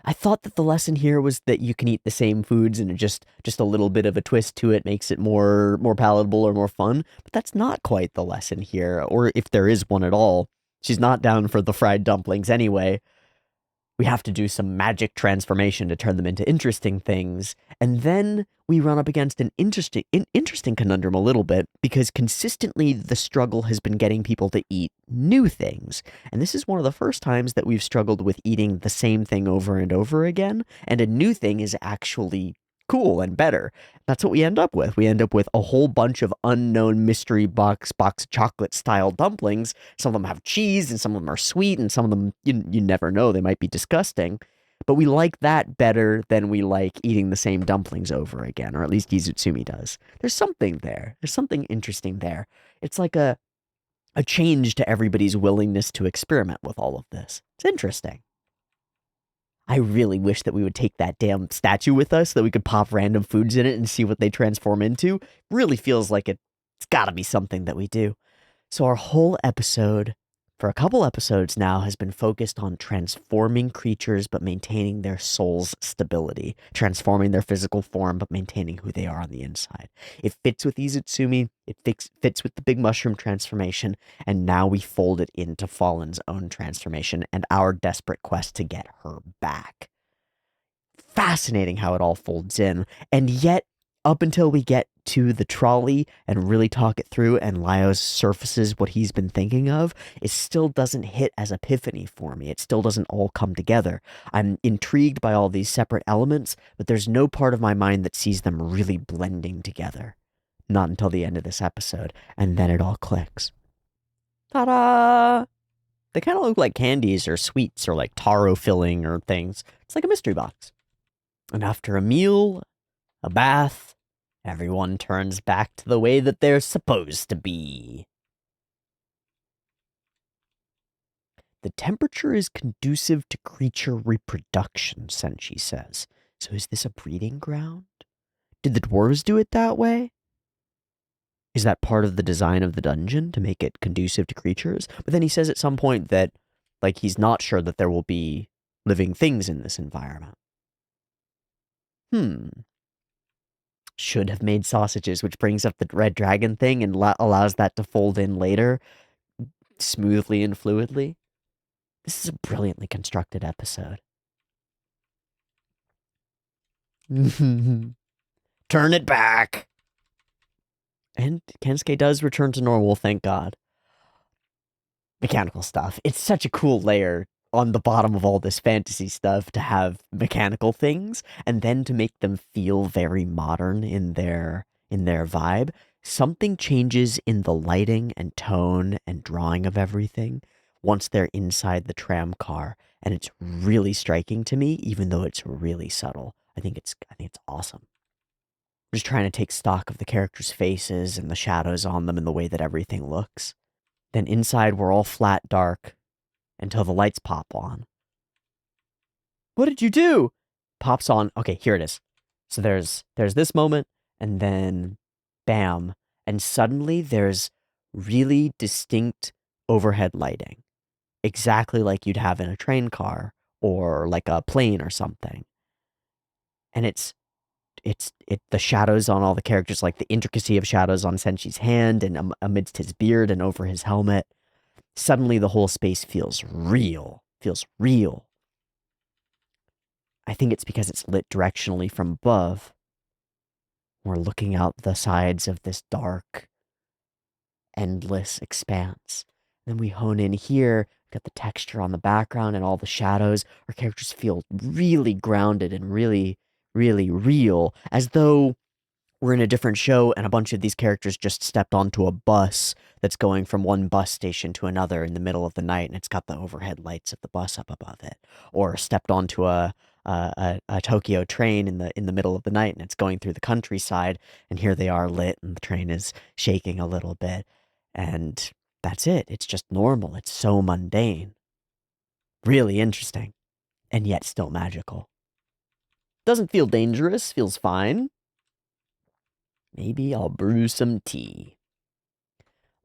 I thought that the lesson here was that you can eat the same foods and just a little bit of a twist to it makes it more palatable or more fun, but that's not quite the lesson here, or if there is one at all. She's not down for the fried dumplings anyway. We have to do some magic transformation to turn them into interesting things, and then we run up against an interesting conundrum a little bit, because consistently the struggle has been getting people to eat new things, and this is one of the first times that we've struggled with eating the same thing over and over again, and a new thing is actually cool and better. That's what we end up with. We end up with a whole bunch of unknown mystery box chocolate style dumplings. Some of them have cheese, and some of them are sweet, and some of them, you never know, they might be disgusting. But we like that better than we like eating the same dumplings over again, or at least Izutsumi does. There's something there. There's something interesting there. It's like a a change to everybody's willingness to experiment with all of this. It's interesting. I really wish that we would take that damn statue with us so that we could pop random foods in it and see what they transform into. Really feels like it's gotta be something that we do. So our whole episode, for a couple episodes now, has been focused on transforming creatures but maintaining their soul's stability, transforming their physical form but maintaining who they are on the inside. It fits with Izutsumi, it fits with the big mushroom transformation, and now we fold it into Fallen's own transformation and our desperate quest to get her back. Fascinating how it all folds in, and yet up until we get to the trolley and really talk it through and Laios surfaces what he's been thinking of, it still doesn't hit as Epiphany for me. It still doesn't all come together. I'm intrigued by all these separate elements, but there's no part of my mind that sees them really blending together. Not until the end of this episode, and then it all clicks. Ta-da! They kind of look like candies or sweets or like taro filling or things. It's like a mystery box. And after a meal, a bath, everyone turns back to the way that they're supposed to be. The temperature is conducive to creature reproduction, Senshi says. So is this a breeding ground? Did the dwarves do it that way? Is that part of the design of the dungeon to make it conducive to creatures? But then he says at some point that, like, he's not sure that there will be living things in this environment. Should have made sausages, which brings up the red dragon thing and allows that to fold in later smoothly and fluidly. This is a brilliantly constructed episode. Turn it back! And Kensuke does return to normal, thank God. Mechanical stuff. It's such a cool layer on the bottom of all this fantasy stuff to have mechanical things and then to make them feel very modern in their vibe. Something changes in the lighting and tone and drawing of everything once they're inside the tram car, and it's really striking to me, even though it's really subtle. I think it's awesome. I'm just trying to take stock of the characters' faces and the shadows on them and the way that everything looks. Then inside we're all flat dark until the lights pop on. What did you do? Pops on. Okay, here it is. So there's this moment, and then bam, and suddenly there's really distinct overhead lighting, exactly like you'd have in a train car or like a plane or something. And it's the shadows on all the characters, like the intricacy of shadows on Senshi's hand and amidst his beard and over his helmet. Suddenly the whole space feels real. I think it's because it's lit directionally from above. We're looking out the sides of this dark, endless expanse. Then we hone in here, got the texture on the background and all the shadows. Our characters feel really grounded and really, really real, as though we're in a different show and a bunch of these characters just stepped onto a bus that's going from one bus station to another in the middle of the night, and it's got the overhead lights of the bus up above it. Or stepped onto a Tokyo train in the middle of the night, and it's going through the countryside, and here they are lit, and the train is shaking a little bit. And that's it. It's just normal. It's so mundane. Really interesting. And yet still magical. Doesn't feel dangerous. Feels fine. Maybe I'll brew some tea.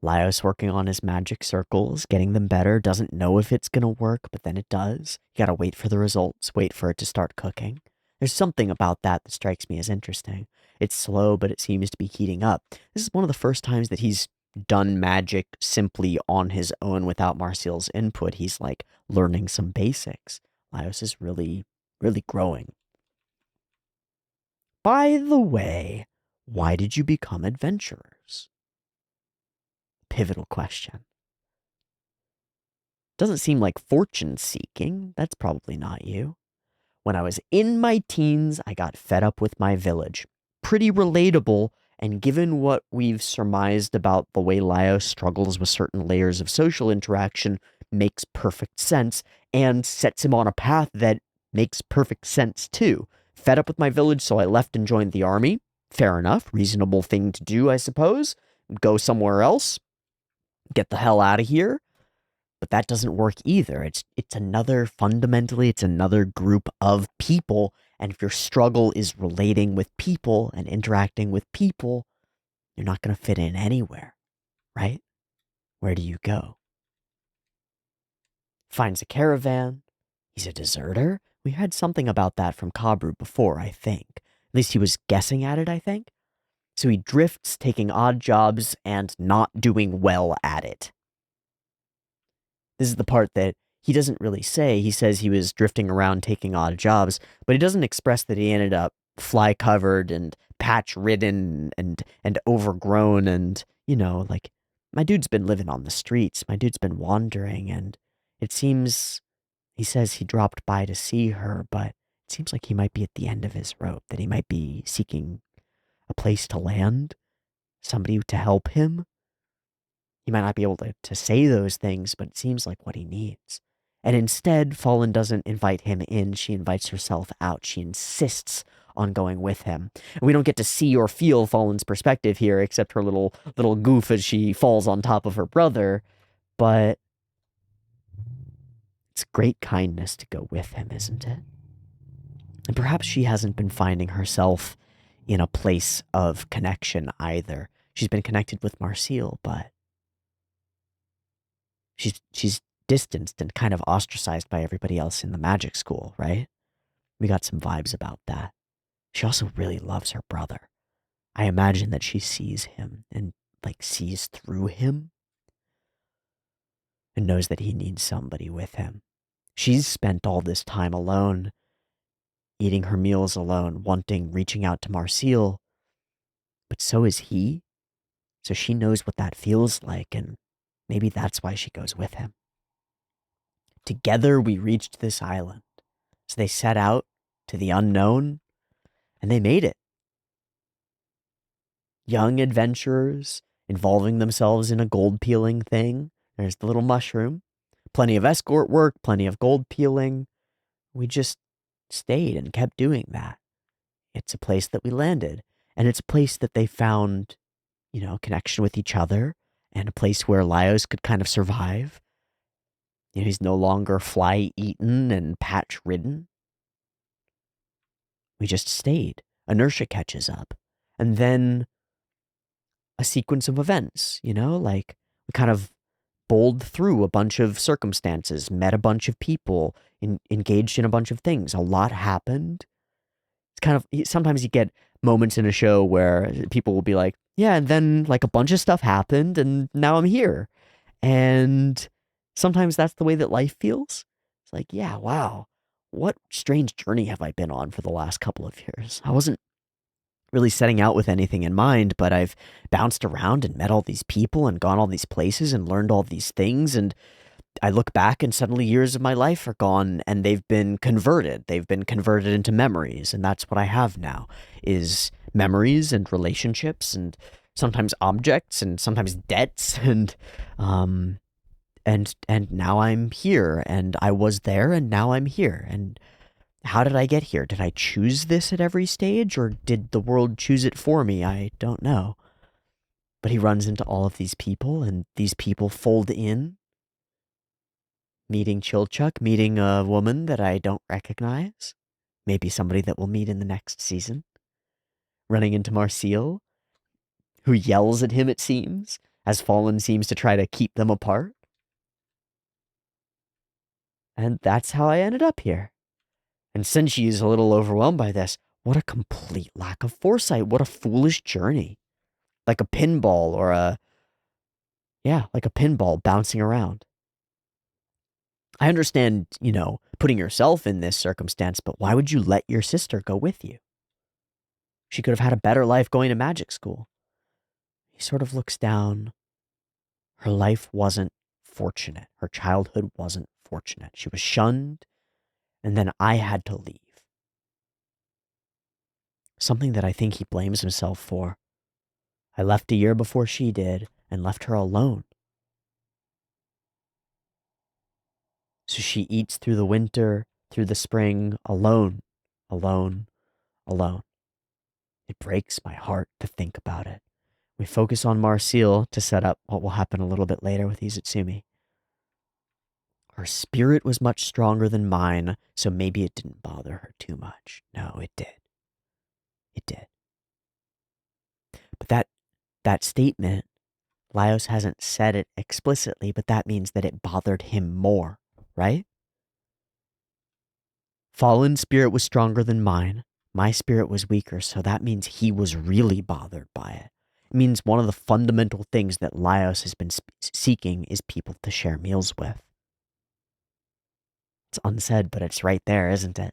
Laios working on his magic circles, getting them better, doesn't know if it's gonna work, but then it does. You gotta wait for the results, wait for it to start cooking. There's something about that that strikes me as interesting. It's slow, but it seems to be heating up. This is one of the first times that he's done magic simply on his own without Marcial's input. He's like learning some basics. Laios is really, really growing. By the way, why did you become adventurers? Pivotal question. Doesn't seem like fortune seeking. That's probably not you. When I was in my teens, I got fed up with my village. Pretty relatable, and given what we've surmised about the way Laios struggles with certain layers of social interaction, makes perfect sense, and sets him on a path that makes perfect sense too. Fed up with my village, so I left and joined the army. Fair enough. Reasonable thing to do, I suppose. Go somewhere else. get the hell out of here. But that doesn't work either. It's another group of people. And if your struggle is relating with people and interacting with people, you're not going to fit in anywhere, right? Where do you go? Finds a caravan. He's a deserter. We had something about that from Kabru before, I think. At least he was guessing at it, I think. So he drifts, taking odd jobs and not doing well at it. This is the part that he doesn't really say. He says he was drifting around taking odd jobs, but he doesn't express that he ended up fly covered and patch ridden and overgrown and, like, my dude's been living on the streets. My dude's been wandering, and it seems he says he dropped by to see her, but it seems like he might be at the end of his rope, that he might be seeking a place to land, somebody to help him. He might not be able to say those things, but it seems like what he needs. And instead, Fallen doesn't invite him in. She invites herself out. She insists on going with him. And we don't get to see or feel Fallen's perspective here, except her little goof as she falls on top of her brother. But it's great kindness to go with him, isn't it? And perhaps she hasn't been finding herself in a place of connection either. She's been connected with Marcille, but she's distanced and kind of ostracized by everybody else in the magic school, right? We got some vibes about that. She also really loves her brother. I imagine that she sees him and, like, sees through him and knows that he needs somebody with him. She's spent all this time alone, eating her meals alone, reaching out to Marcille, but so is he. So she knows what that feels like, and maybe that's why she goes with him. Together we reached this island. So they set out to the unknown, and they made it. Young adventurers involving themselves in a gold peeling thing. There's the little mushroom. Plenty of escort work, plenty of gold peeling. We just stayed and kept doing that. It's a place that we landed, and it's a place that they found, connection with each other, and a place where Laios could kind of survive. He's no longer fly-eaten and patch-ridden. We just stayed. Inertia catches up. And then a sequence of events, like we kind of bowled through a bunch of circumstances, met a bunch of people, engaged in a bunch of things. A lot happened. It's kind of, sometimes you get moments in a show where people will be like, yeah, and then like a bunch of stuff happened and now I'm here. And sometimes that's the way that life feels. It's like, yeah, wow, what strange journey have I been on for the last couple of years? I wasn't really setting out with anything in mind, but I've bounced around and met all these people and gone all these places and learned all these things. And I look back and suddenly years of my life are gone and they've been converted. They've been converted into memories. And that's what I have now is memories and relationships and sometimes objects and sometimes debts and now I'm here and I was there and now I'm here. And how did I get here? Did I choose this at every stage or did the world choose it for me? I don't know. But he runs into all of these people and these people fold in. Meeting Chilchuck, meeting a woman that I don't recognize. Maybe somebody that we'll meet in the next season. Running into Marcille, who yells at him, it seems, as Fallen seems to try to keep them apart. And that's how I ended up here. And Senshi is a little overwhelmed by this. What a complete lack of foresight. What a foolish journey. Like a pinball like a pinball bouncing around. I understand, putting yourself in this circumstance, but why would you let your sister go with you? She could have had a better life going to magic school. He sort of looks down. Her life wasn't fortunate. Her childhood wasn't fortunate. She was shunned, and then I had to leave. Something that I think he blames himself for. I left a year before she did and left her alone. So she eats through the winter, through the spring, alone, alone, alone. It breaks my heart to think about it. We focus on Marcille to set up what will happen a little bit later with Izutsumi. Her spirit was much stronger than mine, so maybe it didn't bother her too much. No, it did. It did. But that statement, Laios hasn't said it explicitly, but that means that it bothered him more, right? Fallen spirit was stronger than mine. My spirit was weaker, so that means he was really bothered by it. It means one of the fundamental things that Laios has been seeking is people to share meals with. It's unsaid, but it's right there, isn't it?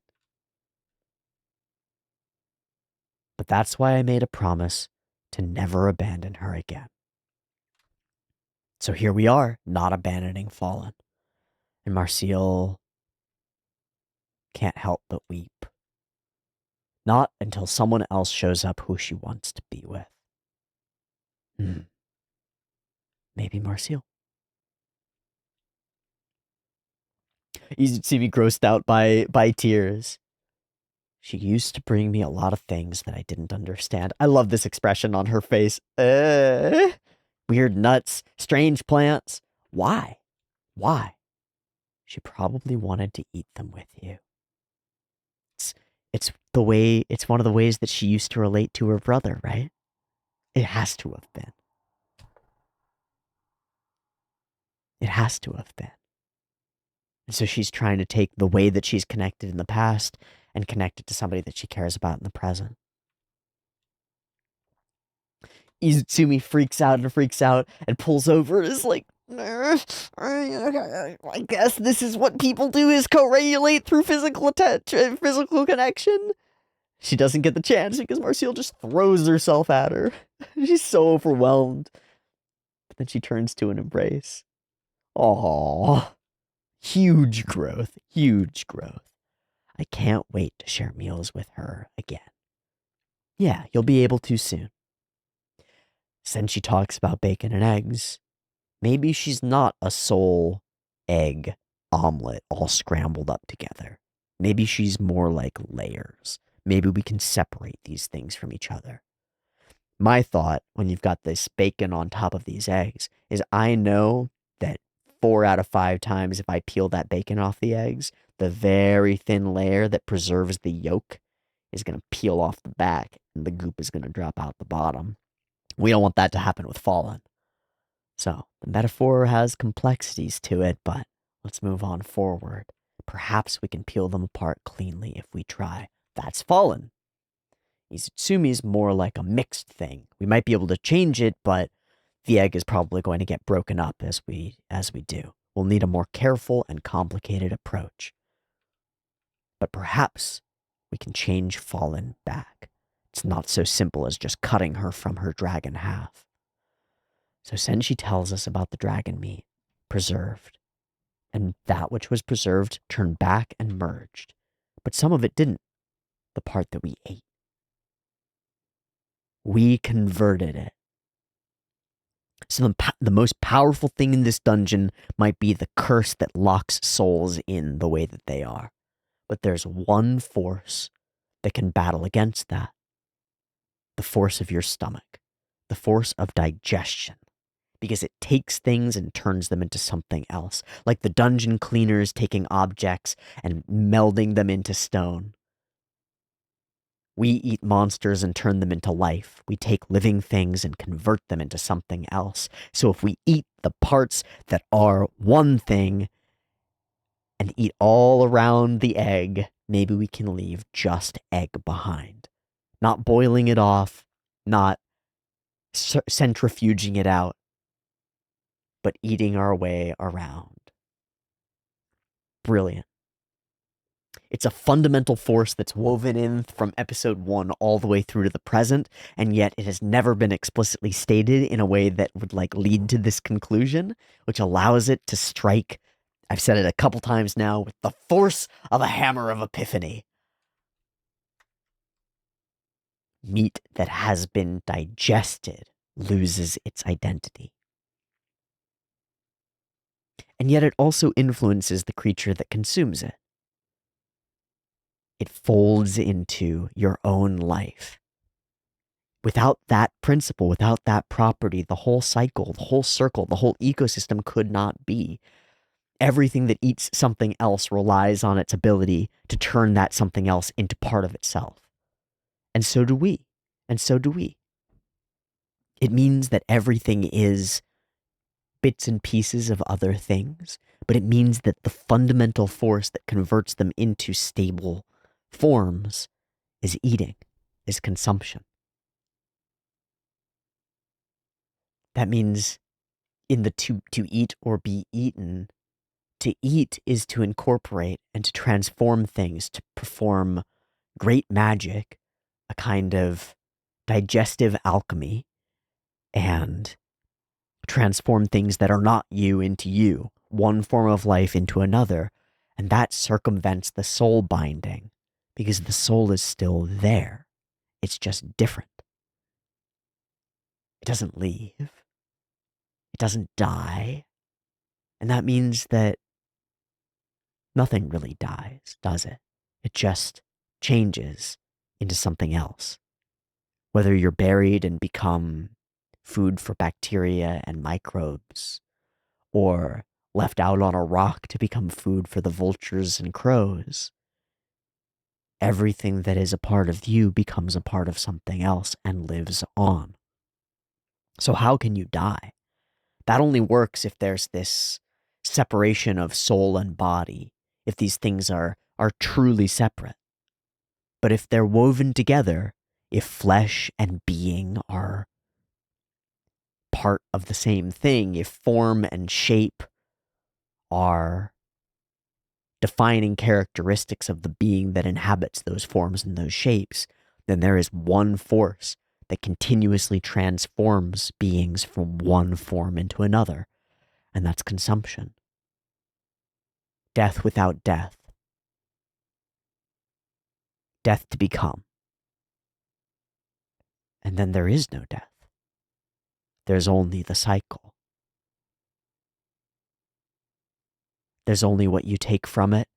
But that's why I made a promise to never abandon her again. So here we are, not abandoning Fallen. And Marcille can't help but weep. Not until someone else shows up who she wants to be with. Maybe Marcille. Easy to see me grossed out by tears. She used to bring me a lot of things that I didn't understand. I love this expression on her face. Weird nuts, strange plants. Why? Why? She probably wanted to eat them with you. It's one of the ways that she used to relate to her brother, right? It has to have been. It has to have been. And so she's trying to take the way that she's connected in the past and connect it to somebody that she cares about in the present. Izutsumi freaks out and pulls over and is like, I guess this is what people do, is co-regulate through physical connection. She doesn't get the chance because Marcille just throws herself at her. She's so overwhelmed. But then she turns to an embrace. Aww. Huge growth. Huge growth. I can't wait to share meals with her again. Yeah, you'll be able to soon. Then she talks about bacon and eggs. Maybe she's not a soul egg omelet all scrambled up together. Maybe she's more like layers. Maybe we can separate these things from each other. My thought, when you've got this bacon on top of these eggs, is I know that 4 out of 5 times if I peel that bacon off the eggs, the very thin layer that preserves the yolk is going to peel off the back and the goop is going to drop out the bottom. We don't want that to happen with Fallen. So, the metaphor has complexities to it, but let's move on forward. Perhaps we can peel them apart cleanly if we try. That's Fallen. Izutsumi's more like a mixed thing. We might be able to change it, but the egg is probably going to get broken up as we do. We'll need a more careful and complicated approach. But perhaps we can change Fallen back. It's not so simple as just cutting her from her dragon half. So Senshi tells us about the dragon meat, preserved. And that which was preserved turned back and merged. But some of it didn't. The part that we ate. We converted it. So the most powerful thing in this dungeon might be the curse that locks souls in the way that they are. But there's one force that can battle against that. The force of your stomach. The force of digestion. Because it takes things and turns them into something else. Like the dungeon cleaners taking objects and melding them into stone. We eat monsters and turn them into life. We take living things and convert them into something else. So if we eat the parts that are one thing and eat all around the egg, maybe we can leave just egg behind. Not boiling it off, not centrifuging it out, but eating our way around. Brilliant. It's a fundamental force that's woven in from episode 1 all the way through to the present, and yet it has never been explicitly stated in a way that would lead to this conclusion, which allows it to strike, I've said it a couple times now, with the force of a hammer of Epiphany. Meat that has been digested loses its identity. And yet it also influences the creature that consumes it. It folds into your own life. Without that principle, without that property, the whole cycle, the whole circle, the whole ecosystem could not be. Everything that eats something else relies on its ability to turn that something else into part of itself. And so do we. And so do we. It means that everything is bits and pieces of other things, but it means that the fundamental force that converts them into stable forms is eating, is consumption. That means in the to eat or be eaten, to eat is to incorporate and to transform things, to perform great magic, a kind of digestive alchemy, and transform things that are not you into you, one form of life into another, and that circumvents the soul binding, because the soul is still there. It's just different. It doesn't leave. It doesn't die. And that means that nothing really dies, does it? It just changes into something else. Whether you're buried and become food for bacteria and microbes, or left out on a rock to become food for the vultures and crows, everything that is a part of you becomes a part of something else and lives on. So how can you die? That only works if there's this separation of soul and body, if these things are truly separate. But if they're woven together, if flesh and being are part of the same thing, if form and shape are defining characteristics of the being that inhabits those forms and those shapes, then there is one force that continuously transforms beings from one form into another, and that's consumption. Death without death. Death to become. And then there is no death. There's only the cycle. There's only what you take from it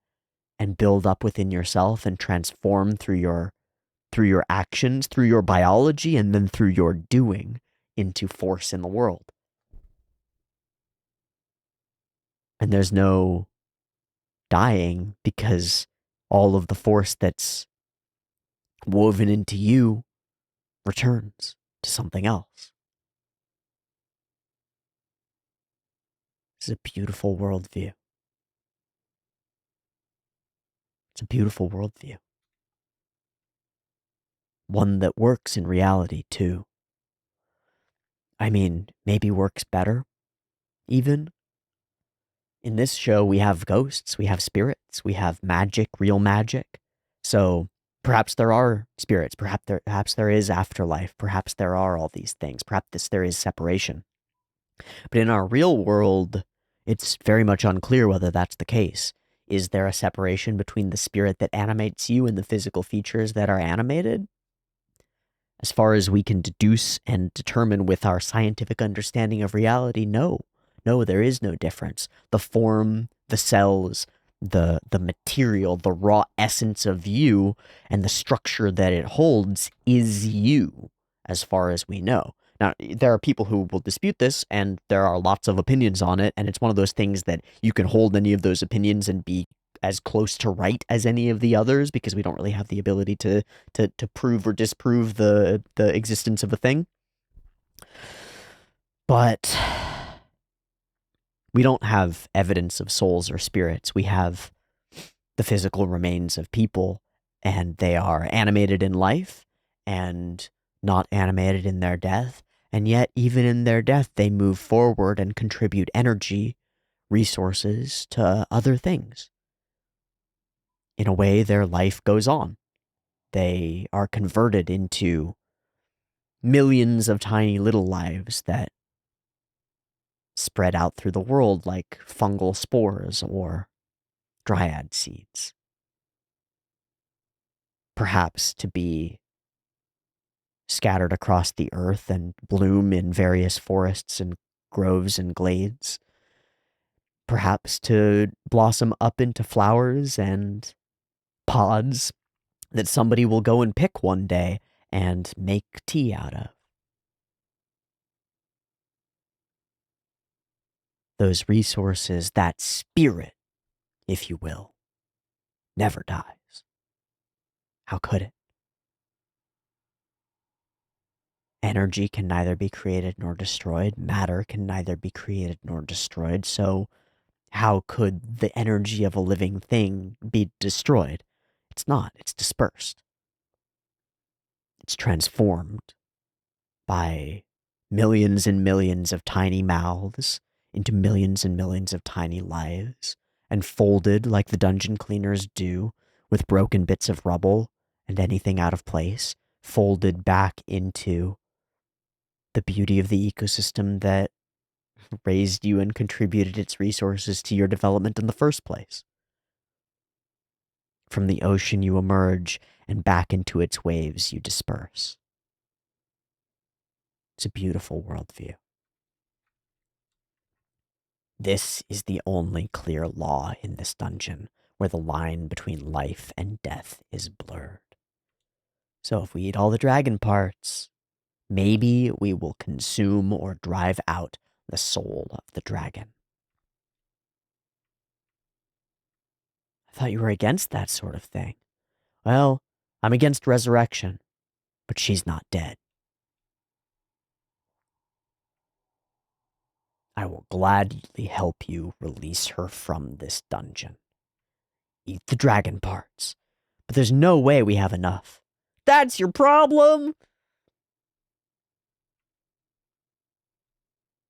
and build up within yourself and transform through your actions, through your biology, and then through your doing into force in the world. And there's no dying, because all of the force that's woven into you returns to something else. This is a beautiful worldview. It's a beautiful worldview. One that works in reality, too. I mean, maybe works better, even. In this show, we have ghosts, we have spirits, we have magic, real magic. So perhaps there are spirits, perhaps there is afterlife, perhaps there are all these things, perhaps there is separation. But in our real world, it's very much unclear whether that's the case. Is there a separation between the spirit that animates you and the physical features that are animated? As far as we can deduce and determine with our scientific understanding of reality, no. No, there is no difference. The form, the cells, the material, the raw essence of you, and the structure that it holds is you, as far as we know. Now, there are people who will dispute this, and there are lots of opinions on it, and it's one of those things that you can hold any of those opinions and be as close to right as any of the others, because we don't really have the ability to prove or disprove the existence of a thing. But we don't have evidence of souls or spirits. We have the physical remains of people, and they are animated in life and not animated in their death. And yet, even in their death, they move forward and contribute energy, resources to other things. In a way, their life goes on. They are converted into millions of tiny little lives that spread out through the world like fungal spores or dryad seeds. Perhaps to be scattered across the earth and bloom in various forests and groves and glades. Perhaps to blossom up into flowers and pods that somebody will go and pick one day and make tea out of. Those resources, that spirit, if you will, never dies. How could it? Energy can neither be created nor destroyed. Matter can neither be created nor destroyed. So how could the energy of a living thing be destroyed? It's not. It's dispersed. It's transformed by millions and millions of tiny mouths into millions and millions of tiny lives, and folded like the dungeon cleaners do with broken bits of rubble and anything out of place, folded back into the beauty of the ecosystem that raised you and contributed its resources to your development in the first place. From the ocean you emerge, and back into its waves you disperse. It's a beautiful worldview. This is the only clear law in this dungeon, where the line between life and death is blurred. So if we eat all the dragon parts, maybe we will consume or drive out the soul of the dragon. I thought you were against that sort of thing. Well, I'm against resurrection, but she's not dead. I will gladly help you release her from this dungeon. Eat the dragon parts, but there's no way we have enough. That's your problem!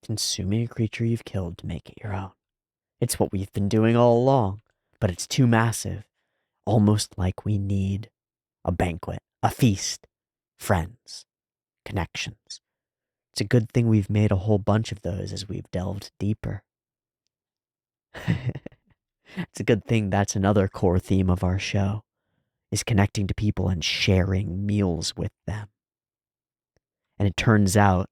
Consuming a creature you've killed to make it your own. It's what we've been doing all along, but it's too massive. Almost like we need a banquet, a feast, friends, connections. It's a good thing we've made a whole bunch of those as we've delved deeper. It's a good thing that's another core theme of our show, is connecting to people and sharing meals with them. And it turns out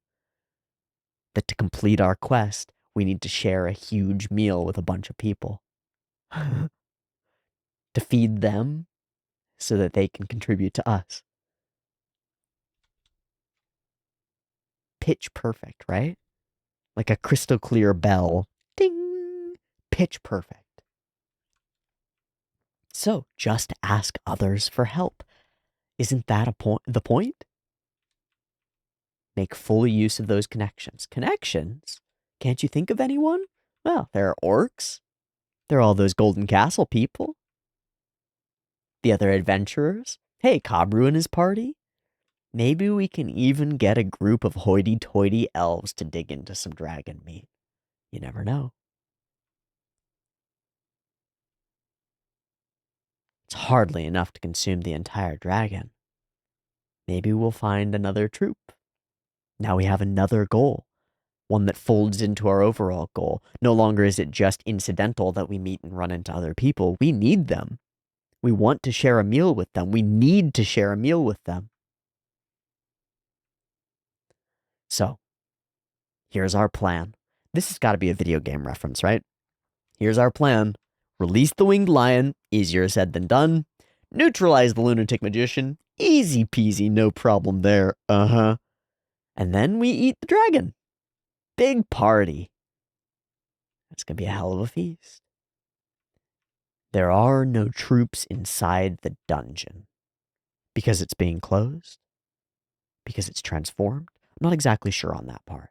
that to complete our quest, we need to share a huge meal with a bunch of people. To feed them so that they can contribute to us. Pitch perfect, right? Like a crystal clear bell. Ding! Pitch perfect. So, just ask others for help. Isn't that the point? Make full use of those connections. Connections? Can't you think of anyone? Well, there are orcs. There are all those Golden Castle people. The other adventurers. Hey, Kabru and his party. Maybe we can even get a group of hoity-toity elves to dig into some dragon meat. You never know. It's hardly enough to consume the entire dragon. Maybe we'll find another troop. Now we have another goal. One that folds into our overall goal. No longer is it just incidental that we meet and run into other people. We need them. We want to share a meal with them. We need to share a meal with them. So, here's our plan. This has got to be a video game reference, right? Here's our plan. Release the winged lion. Easier said than done. Neutralize the lunatic magician. Easy peasy, no problem there. Uh-huh. And then we eat the dragon. Big party. That's going to be a hell of a feast. There are no troops inside the dungeon. Because it's being closed? Because it's transformed? I'm not exactly sure on that part.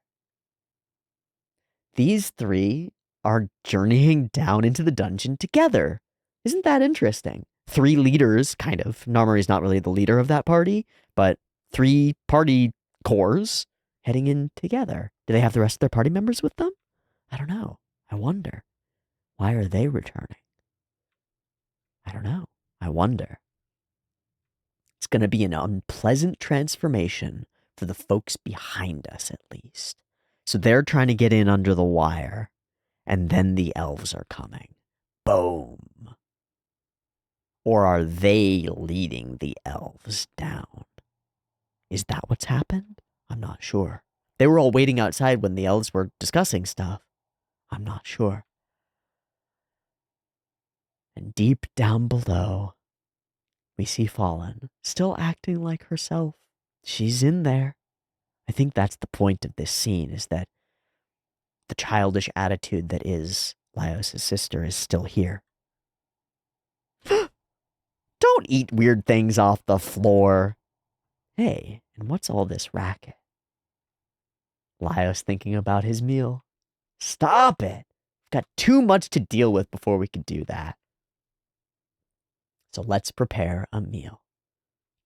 These three are journeying down into the dungeon together. Isn't that interesting? Three leaders, kind of. Narmari's not really the leader of that party, but three party cores heading in together. Do they have the rest of their party members with them? I don't know. I wonder. Why are they returning? I don't know. I wonder. It's going to be an unpleasant transformation for the folks behind us, at least. So they're trying to get in under the wire, and then the elves are coming. Boom. Or are they leading the elves down? Is that what's happened? I'm not sure. They were all waiting outside when the elves were discussing stuff. I'm not sure. And deep down below, we see Fallen, still acting like herself, She's in there. I think that's the point of this scene, is that the childish attitude that is Laios' sister is still here. Don't eat weird things off the floor. Hey, and what's all this racket? Laios thinking about his meal. Stop it! Got too much to deal with before we could do that. So let's prepare a meal.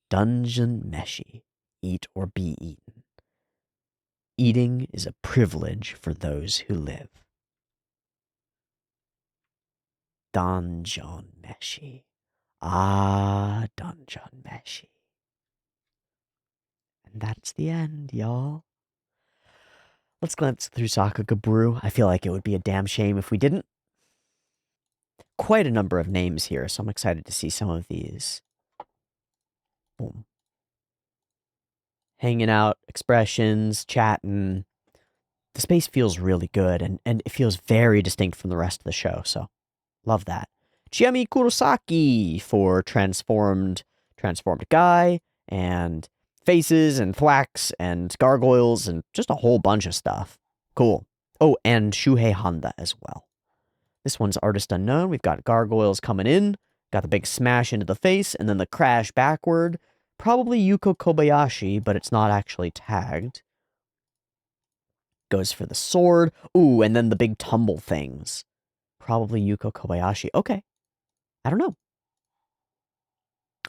Dungeon Meshi. Eat or be eaten. Eating is a privilege for those who live. Dungeon Meshi. Ah, Dungeon Meshi. And that's the end, y'all. Let's glance through Sakagaburu. I feel like it would be a damn shame if we didn't. Quite a number of names here, so I'm excited to see some of these. Boom. Hanging out, expressions, chatting. The space feels really good, and it feels very distinct from the rest of the show, so love that. Chiami Kurosaki for transformed guy, and faces, and thwacks, and gargoyles, and just a whole bunch of stuff. Cool. Oh, and Shuhei Honda as well. This one's artist unknown. We've got gargoyles coming in, got the big smash into the face, and then the crash backward. Probably Yuko Kobayashi, but it's not actually tagged. Goes for the sword. Ooh, and then the big tumble things. Probably Yuko Kobayashi. Okay. I don't know.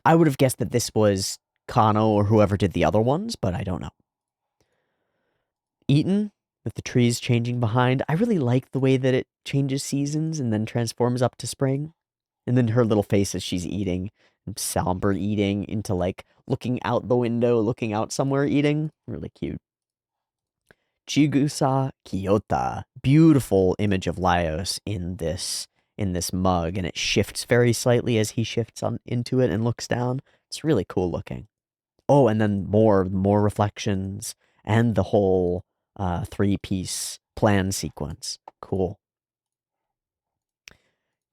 I would have guessed that this was Kano or whoever did the other ones, but I don't know. Eaten, with the trees changing behind. I really like the way that it changes seasons and then transforms up to spring. And then her little face as she's eating, somber eating, into like looking out the window, looking out somewhere eating. Really cute. Chigusa Kiyota. Beautiful image of Laios in this mug, and it shifts very slightly as he shifts on into it and looks down. It's really cool looking. Oh, and then more reflections and the whole 3-piece plan sequence. Cool.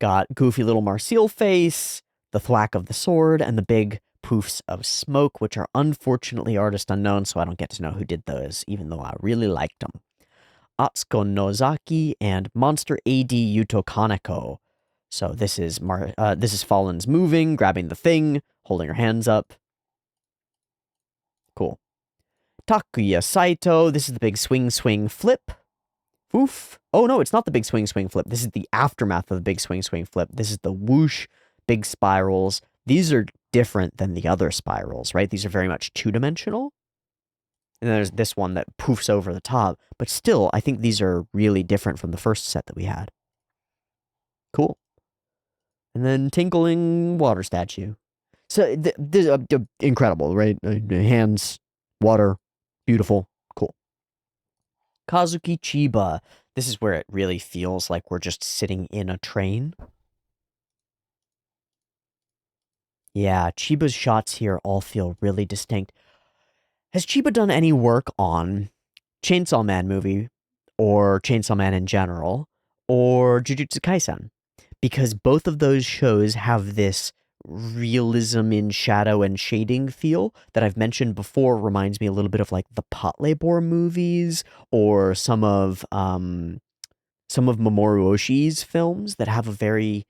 Got goofy little Marseille face, the thwack of the sword, and the big poofs of smoke, which are unfortunately artist unknown, so I don't get to know who did those, even though I really liked them. Atsuko Nozaki and Monster AD Yuto Kaneko. So this is Fallen's moving, grabbing the thing, holding her hands up. Cool. Takuya Saito. This is the big swing flip. Oof. Oh no, it's not the big swing flip. This is the aftermath of the big swing flip. This is the whoosh, big spirals. These are different than the other spirals, right? These are very much two-dimensional. And then there's this one that poofs over the top. But still, I think these are really different from the first set that we had. Cool. And then tinkling water statue. So, incredible, right? Hands, water, beautiful, cool. Kazuki Chiba. This is where it really feels like we're just sitting in a train. Yeah, Chiba's shots here all feel really distinct. Has Chiba done any work on Chainsaw Man movie, or Chainsaw Man in general, or Jujutsu Kaisen? Because both of those shows have this realism in shadow and shading feel that I've mentioned before. Reminds me a little bit of like the Patlabor movies, or some of Mamoru Oshii's films that have a very,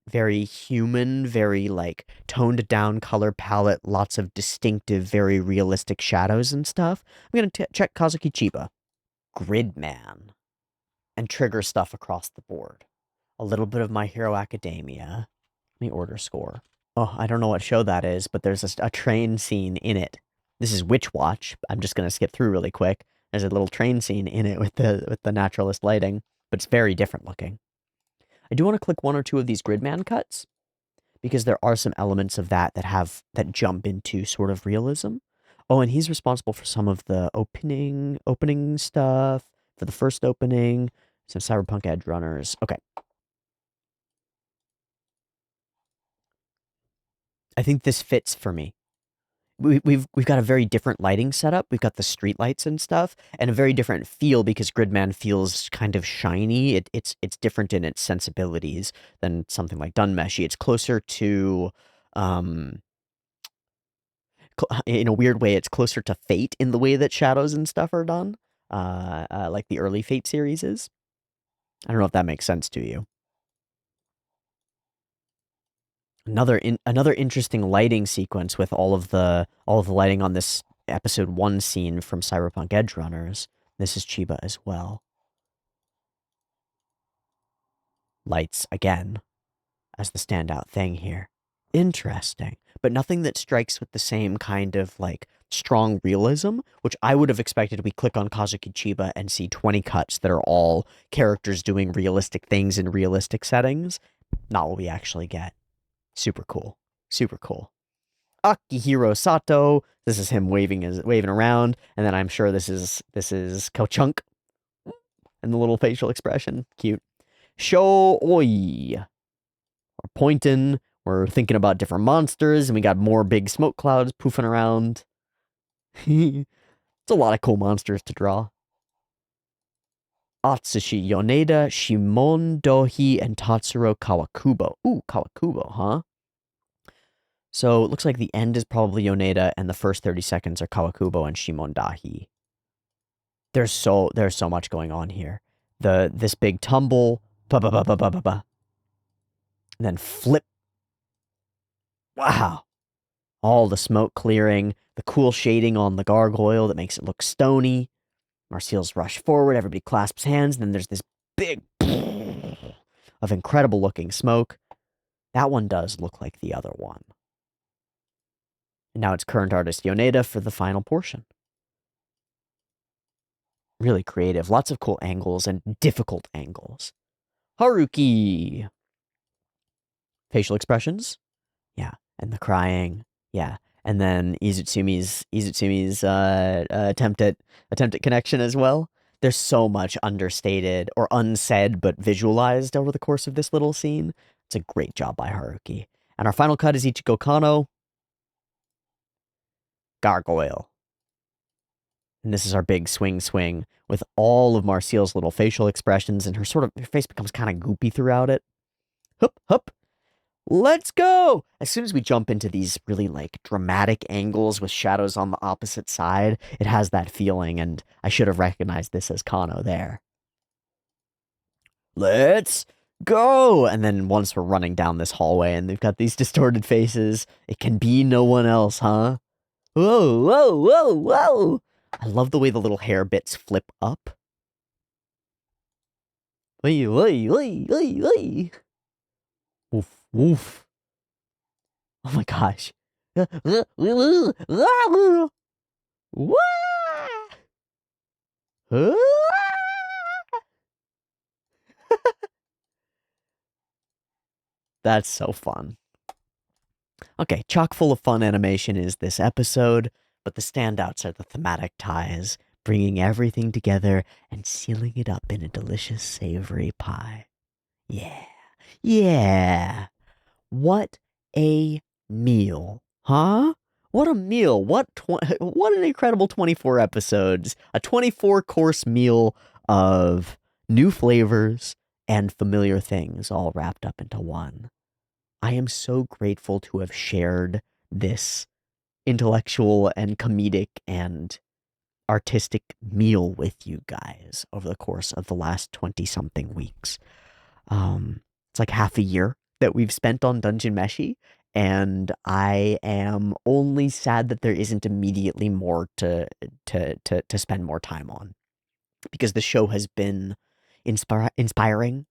very human, very like toned down color palette, lots of distinctive, very realistic shadows and stuff. I'm gonna check Kazuki Chiba. Gridman. And trigger stuff across the board. A little bit of My Hero Academia. Let me order score. Oh, I don't know what show that is, but there's a train scene in it. This is Witch Watch. I'm just gonna skip through really quick. There's a little train scene in it with the naturalist lighting, but it's very different looking. I do want to click one or two of these Gridman cuts, because there are some elements of that jump into sort of realism. Oh, and he's responsible for some of the opening stuff for the first opening, some Cyberpunk Edge runners. Okay. I think this fits for me. We've got a very different lighting setup. We've got the street lights and stuff, and a very different feel because Gridman feels kind of shiny. It's different in its sensibilities than something like Dunmeshi. It's closer to in a weird way, it's closer to Fate in the way that shadows and stuff are done, like the early Fate series is. I don't know if that makes sense to you. Another interesting lighting sequence with all of the lighting on this episode 1 scene from Cyberpunk Edge Runners. This is Chiba as well. Lights again as the standout thing here. Interesting, but nothing that strikes with the same kind of like strong realism, which I would have expected. We click on Kazuki Chiba and see 20 cuts that are all characters doing realistic things in realistic settings. Not what we actually get. Super cool. Super cool. Akihiro Sato. This is him waving around, and then I'm sure this is Ko-chunk and the little facial expression. Cute. Show oi. We're pointing. We're thinking about different monsters, and we got more big smoke clouds poofing around. It's a lot of cool monsters to draw. Atsushi Yoneda, Shimon Dohi, and Tatsuro Kawakubo. Ooh, Kawakubo, huh? So it looks like the end is probably Yoneda, and the first 30 seconds are Kawakubo and Shimon Dahi. There's so much going on here. This big tumble, and then flip. Wow. All the smoke clearing, the cool shading on the gargoyle that makes it look stony. Marseille's rush forward, everybody clasps hands, and then there's this big of incredible looking smoke. That one does look like the other one. And now it's current artist Yoneda for the final portion. Really creative. Lots of cool angles and difficult angles. Haruki. Facial expressions. Yeah. And the crying. Yeah. And then Izutsumi's attempt at connection as well. There's so much understated or unsaid but visualized over the course of this little scene. It's a great job by Haruki. And our final cut is Ichigo Kano. Gargoyle. And this is our big swing with all of Marseille's little facial expressions, and her face becomes kind of goopy throughout it. Hup, hup. Let's go! As soon as we jump into these really like dramatic angles with shadows on the opposite side, it has that feeling, and I should have recognized this as Kano there. Let's go! And then once we're running down this hallway and they've got these distorted faces, it can be no one else, huh? Whoa, whoa, whoa, whoa! I love the way the little hair bits flip up. Wee, wee, wee, wee, wee. Woof, woof. Oh my gosh. That's so fun. Okay, chock full of fun animation is this episode, but the standouts are the thematic ties, bringing everything together and sealing it up in a delicious, savory pie. Yeah. Yeah. What a meal, huh? What a meal. What an incredible 24 episodes. A 24-course meal of new flavors and familiar things all wrapped up into one. I am so grateful to have shared this intellectual and comedic and artistic meal with you guys over the course of the last 20-something weeks. It's like half a year that we've spent on Dungeon Meshi, and I am only sad that there isn't immediately more to spend more time on, because the show has been inspiring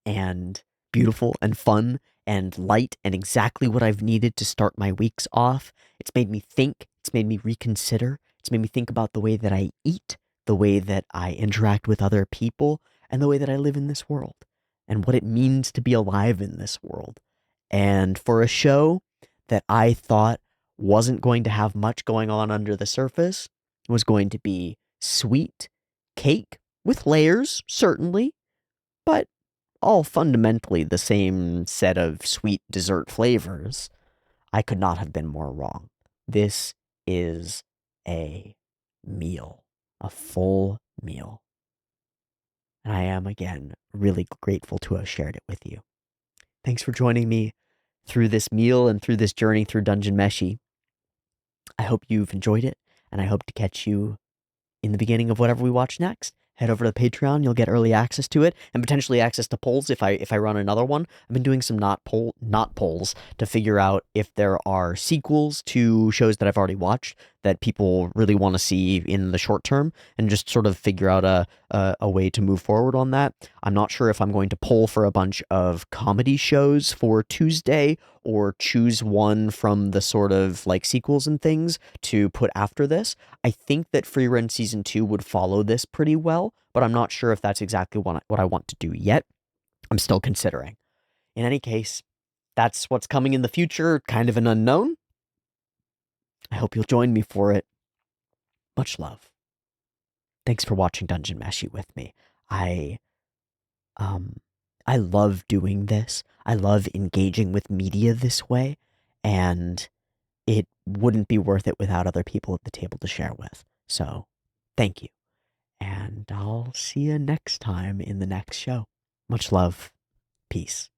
and beautiful and fun and light and exactly what I've needed to start my weeks off. It's made me think. It's made me reconsider. It's made me think about the way that I eat, the way that I interact with other people, and the way that I live in this world, and what it means to be alive in this world. And for a show that I thought wasn't going to have much going on under the surface, it was going to be sweet cake with layers, certainly, but all fundamentally the same set of sweet dessert flavors, I could not have been more wrong. This is a meal, a full meal. And I am, again, really grateful to have shared it with you. Thanks for joining me through this meal and through this journey through Dungeon Meshi. I hope you've enjoyed it, and I hope to catch you in the beginning of whatever we watch next. Head over to the Patreon, you'll get early access to it, and potentially access to polls if I run another one. I've been doing some not polls to figure out if there are sequels to shows that I've already watched that people really want to see in the short term, and just sort of figure out a way to move forward on that. I'm not sure if I'm going to poll for a bunch of comedy shows for Tuesday, or choose one from the sort of like sequels and things to put after this. I think that Free Run Season 2 would follow this pretty well, but I'm not sure if that's exactly what I want to do yet. I'm still considering. In any case, that's what's coming in the future, kind of an unknown. I hope you'll join me for it. Much love. Thanks for watching Dungeon Meshi with me. I um I love doing this. I love engaging with media this way, and it wouldn't be worth it without other people at the table to share with. So, thank you. And I'll see you next time in the next show. Much love. Peace.